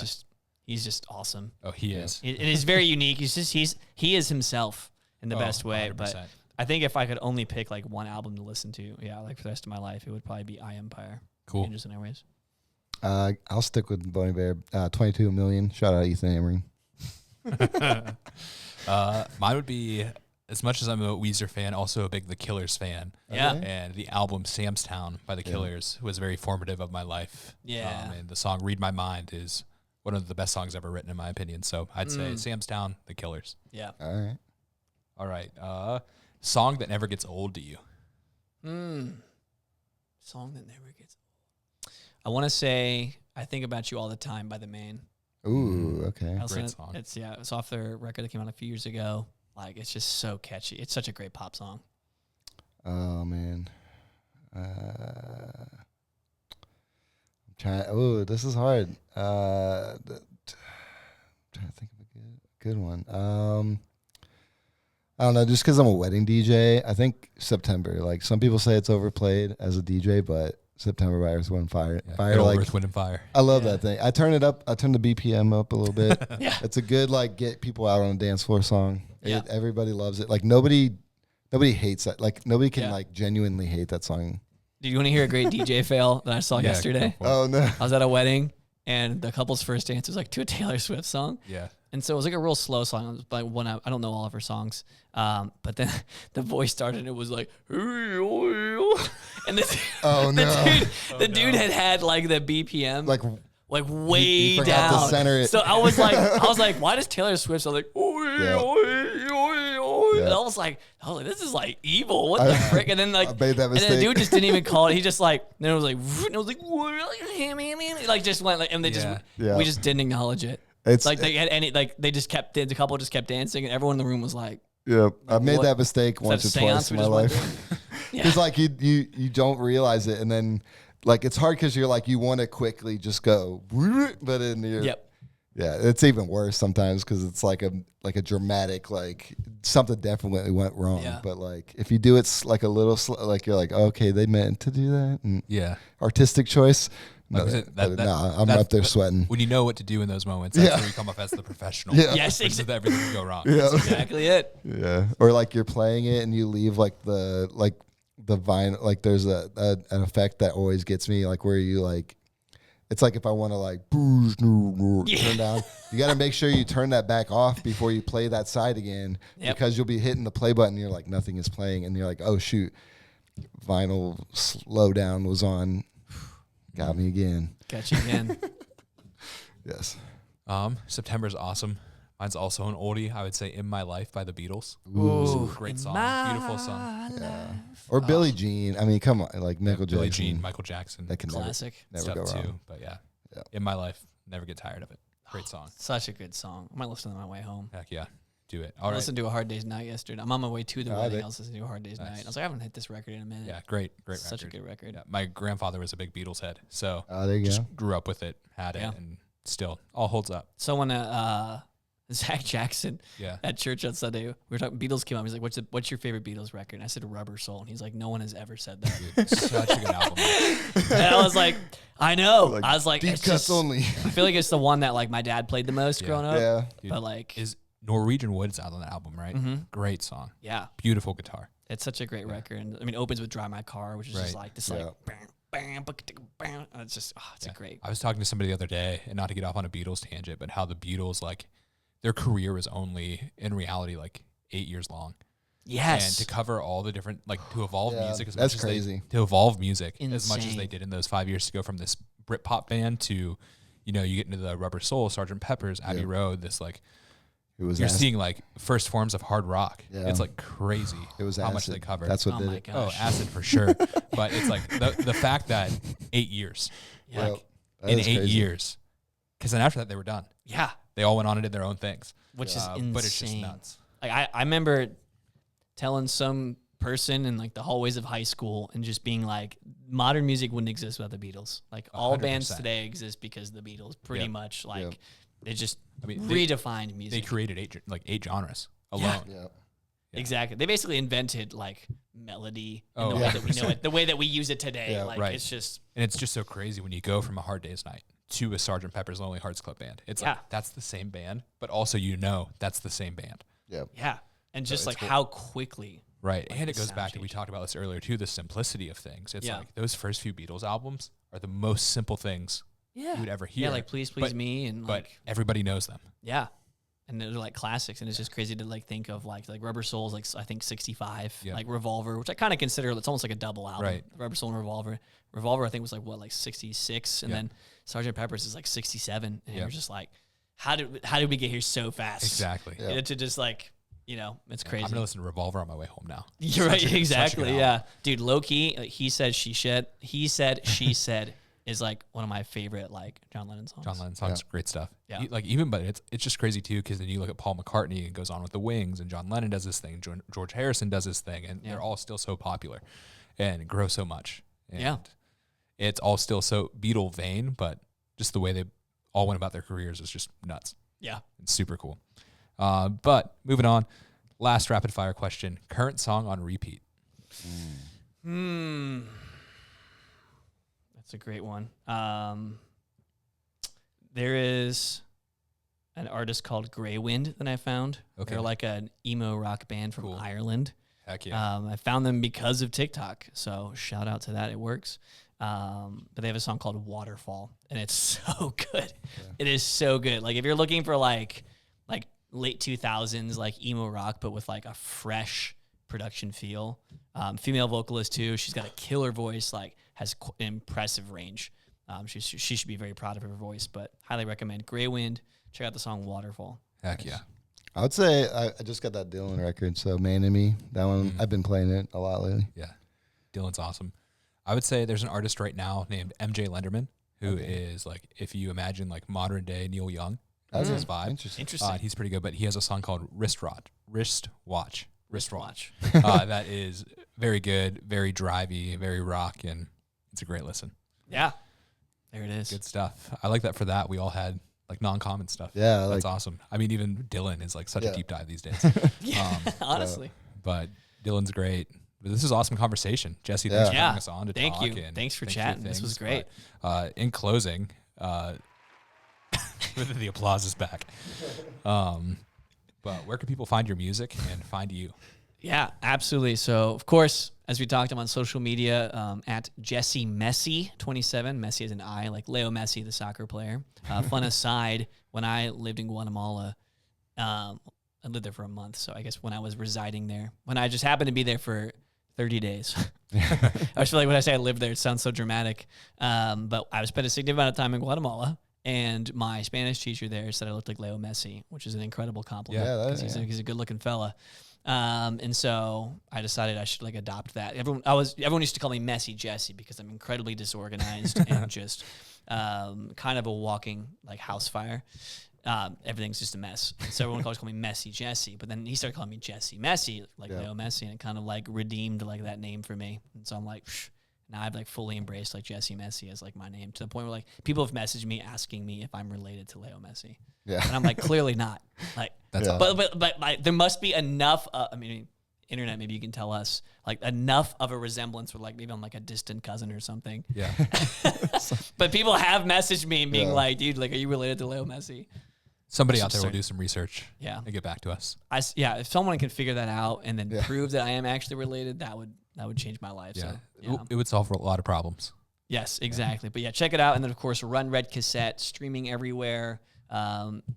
he's just awesome. Oh, he is. It is very unique. He is himself in the best way. 100%. But I think if I could only pick like one album to listen to, like for the rest of my life, it would probably be I Empire. Cool. Angels and Airwaves. I'll stick with Boney Bear. 22 million. Shout out Ethan Hammering. Mine would be, as much as I'm a Weezer fan, also a big The Killers fan. Yeah. Okay. And the album Sam's Town by The Killers was very formative of my life. Yeah. And the song Read My Mind is one of the best songs ever written, in my opinion. So I'd say Sam's Town, The Killers. Yeah. All right. All right. Song that never gets old to you. Song that never gets old. I want to say I Think About You All the Time by The Maine. Ooh. Okay. Great song. It's off their record that came out a few years ago. Like it's just so catchy. It's such a great pop song. Oh man. I'm trying. Oh, this is hard. Trying to think of a good one. I don't know. Just because I'm a wedding DJ, I think September. Like some people say it's overplayed as a DJ, but September by Earth, Wind, Fire. Yeah, Fire, good old like Earth, Wind, and Fire. I love that thing. I turn it up. I turn the BPM up a little bit. Yeah. It's a good like get people out on a dance floor song. Yeah. Everybody loves it. Like nobody hates that. Like nobody can Yeah. like genuinely hate that song. Do you want to hear a great DJ fail that I saw yesterday? go for it. Oh no. I was at a wedding and the couple's first dance was like to a Taylor Swift song. Yeah. And so it was like a real slow song. It was by one, I don't know all of her songs. But then the voice started and it was like, and this, Oh no. the dude had like the BPM Like way he forgot to down. center it. So I was like, why does Taylor Swift sound like, and I was like, this is like evil. What the frick? And then like, I made that and then the mistake. dude just didn't even call it. He just like, then it was like, and it was like just went like, and they Yeah. we just didn't acknowledge it. It's Like they had any like they just kept the couple just kept dancing and everyone in the room was like, yeah. I made what- that mistake once or that twice seance in we my just went life. Yeah. Because like you don't realize it, and then like it's hard because you're like you want to quickly just go, but in your yep. yeah, it's even worse sometimes because it's like a dramatic like something definitely went wrong. Yeah. But like if you do it like a little like you're like okay they meant to do that and Yeah. artistic choice. Like, I'm up there sweating. When you know what to do in those moments, that's Yeah. where you come off as the professional. Yeah. Yes, Which is that everything can go wrong. Yeah. Exactly it. Yeah, or like you're playing it and you leave like the vine, like there's an effect that always gets me, like where you like, it's like if I want to like turn down, you got to make sure you turn that back off before you play that side again, Yep. because you'll be hitting the play button. And you're like nothing is playing, and you're like, oh shoot, vinyl slow down was on, got me again. Got you again. Yes. September's awesome. Mine's also an oldie. I would say "In My Life" by the Beatles. Ooh, Great in song, my beautiful song. Yeah. Or Billie Jean. I mean, come on, like Michael Billie Jackson. Jean, Michael Jackson, That can Classic. never stuff go wrong. too. But yeah, Yeah. "In My Life," never get tired of it. Great song. Such a good song. I might listen to it on my way home. Heck yeah, do it. I All right. listened to A Hard Day's Night yesterday. I'm on my way to the Oh, wedding. they- I was listening to A Hard Day's Nice. Night. I was like, I haven't hit this record in a minute. Yeah, great Such record. a good record. Yeah, my grandfather was a big Beatles head, so Oh, there you just go. grew up with it, had Yeah. it, and still all holds up. So when Zach Jackson Yeah. at church on Sunday. We were talking, Beatles came up. He's like, what's your favorite Beatles record? And I said Rubber Soul. And he's like, no one has ever said that. Dude, such a good album. And I was like, I know. Like, I was like, deep it's cuts just, only. I feel like it's the one that like my dad played the most growing up. Yeah. Dude, But like, is Norwegian Wood's out on that album, right? Great song. yeah, Beautiful guitar. it's such a great record. And I mean, opens with Drive My Car, which is just Right. like this Yeah. like, bam, bam, bam. And it's just, it's a great. I was talking to somebody the other day, and not to get off on a Beatles tangent, but how the Beatles, like, their career was only, in reality, like 8 years long. Yes. And to cover all the different, like, to evolve Yeah, music as that's much crazy. as to evolve music as much as Insane. they did in those 5 years, to go from this Britpop band to, you know, you get into the Rubber Soul, Sgt. Pepper's, Abbey Road, this, like, It was you're acid. seeing, like, first forms of hard rock. Yeah. It's, like, crazy It was how acid. much they covered. That's what Oh did my it. gosh. Oh, acid for sure. But it's, like, the fact that 8 years, Yeah. Yep. That in is 8 crazy. years, because then after that, they were done. Yeah. They all went on and did their own things. Which is insane. But it's just nuts. Like I remember telling some person in like the hallways of high school and just being like, modern music wouldn't exist without the Beatles. Like all bands 100%. today exist because of the Beatles. Pretty Yep. much like Yep. they just They- redefined They music. created eight genres alone. Yeah. Yeah. Exactly. They basically invented like melody in Oh, the way that we know 100%. it, the way that we use it today. Yeah, like right. it's just And it's just so crazy when you go from a Hard Day's Night to a Sgt. Pepper's Lonely Hearts Club Band. It's Yeah. like, that's the same band, but also that's the same band. Yeah. yeah. And just it's like cool. how quickly Right. Like and it the goes sound back to, we change. talked about this earlier too, the simplicity of things. It's Yeah. like those first few Beatles albums are the most simple things yeah. you would ever hear. Yeah, like Please but- Me and but like everybody knows them. yeah. And they're like classics, and it's just crazy to like think of like Rubber Soul's like I think 65, Yeah. like Revolver, which I kind of consider it's almost like a double album. Right. Rubber Soul and Revolver. Revolver I think was like what, like 66, and Yeah. then Sgt. Pepper's is like 67, and Yeah. we're just like, how did we get here so fast? Exactly. Yeah. And to just like, you know, it's crazy. I'm going to listen to Revolver on my way home now. You're right, Such a good exactly. Yeah, album. dude, low key, he said she said is like one of my favorite like John Lennon songs. John Lennon songs, great stuff. Yeah. But it's just crazy too, because then you look at Paul McCartney and goes on with the Wings, and John Lennon does this thing, George Harrison does this thing, and Yeah. they're all still so popular and grow so much. And Yeah. it's all still so Beatle vein, but just the way they all went about their careers is just nuts. Yeah. It's super cool. But moving on, last rapid fire question: current song on repeat. That's a great one. There is an artist called Grey Wind that I found. Okay. They're like an emo rock band from Cool. Ireland. Heck yeah. I found them because of TikTok, so shout out to that. It works. But they have a song called Waterfall, and it's so good. It is so good. Like if you're looking for like late 2000s like emo rock, but with like a fresh production feel. Female vocalist too. She's got a killer voice. Like has impressive range. She should be very proud of her voice. But highly recommend Grey Wind. Check out the song Waterfall. Heck yeah. I would say I just got that Dylan record, so Man in Me. That one, I've been playing it a lot lately. Yeah. Dylan's awesome. I would say there's an artist right now named MJ Lenderman, who is like, if you imagine like modern day Neil Young, that's his vibe. Interesting. He's pretty good, but he has a song called Wristwatch. Wristwatch. That is very good, very drivey, very rock, and it's a great listen. Yeah. There it is. Good stuff. I like that for that. We all had like non-common stuff. Yeah, That's like- awesome. I mean, even Dylan is like such a Yeah. deep dive these days. Honestly. But Dylan's great. But this is awesome conversation. Jesse, thanks for Yeah. having us on to Thank talk. you. And Thanks for your chatting. This was great. But, in closing, the applause is back. But where can people find your music and find you? Yeah, absolutely. So, of course, as we talked, I'm on social media at Jesse Messi 27. Messi is an I, like Leo Messi, the soccer player. Fun aside, when I lived in Guatemala, I lived there for a month. So I guess when I was residing there, when I just happened to be there for 30 days. I just feel like when I say I lived there, it sounds so dramatic. But I spent a significant amount of time in Guatemala. And my Spanish teacher there said I looked like Leo Messi, which is an incredible compliment. Yeah, that 'cause is- he's a good looking fella. And so I decided I should like adopt that. Everyone used to call me Messy Jesse because I'm incredibly disorganized and just kind of a walking like house fire. Everything's just a mess. So everyone always called me Messy Jesse, but then he started calling me Jesse Messi, like Yeah. Leo Messi, and it kind of like redeemed like that name for me. And so I'm like, Now I've like fully embraced like Jesse Messi as like my name, to the point where like people have messaged me asking me if I'm related to Leo Messi. Yeah. And I'm like, clearly not. Like, That's but like, there must be enough. I mean, internet, maybe you can tell us like enough of a resemblance, or like maybe I'm like a distant cousin or something. Yeah. But people have messaged me being like, dude, like, are you related to Leo Messi? Somebody out there will do some research. Yeah. And get back to us. If someone can figure that out and then prove that I am actually related, that would change my life. Yeah. So It would solve a lot of problems. yes, exactly. But yeah, check it out. And then of course, Run Red Cassette, streaming everywhere.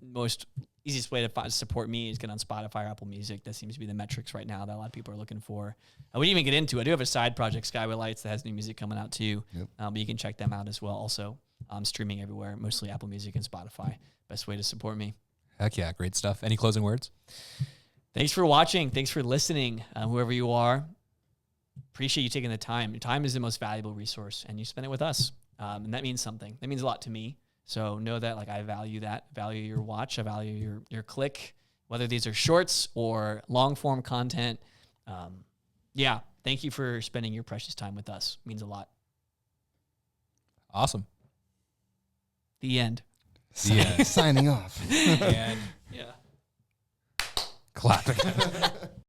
Most easiest way to support me is get on Spotify or Apple Music. That seems to be the metrics right now that a lot of people are looking for. We didn't even get into it. I do have a side project, Skyway Lights, that has new music coming out too. Yep. But you can check them out as well. Also, streaming everywhere, mostly Apple Music and Spotify. Best way to support me. Heck yeah, great stuff. Any closing words? Thanks for watching. Thanks for listening, whoever you are. Appreciate you taking the time. Your time is the most valuable resource, and you spend it with us. And that means something. That means a lot to me. So know that, like, I value that. Value your watch. I value your click, whether these are shorts or long form content. Yeah, thank you for spending your precious time with us. It means a lot. Awesome. The end. The end. Signing off. And Yeah. clap again.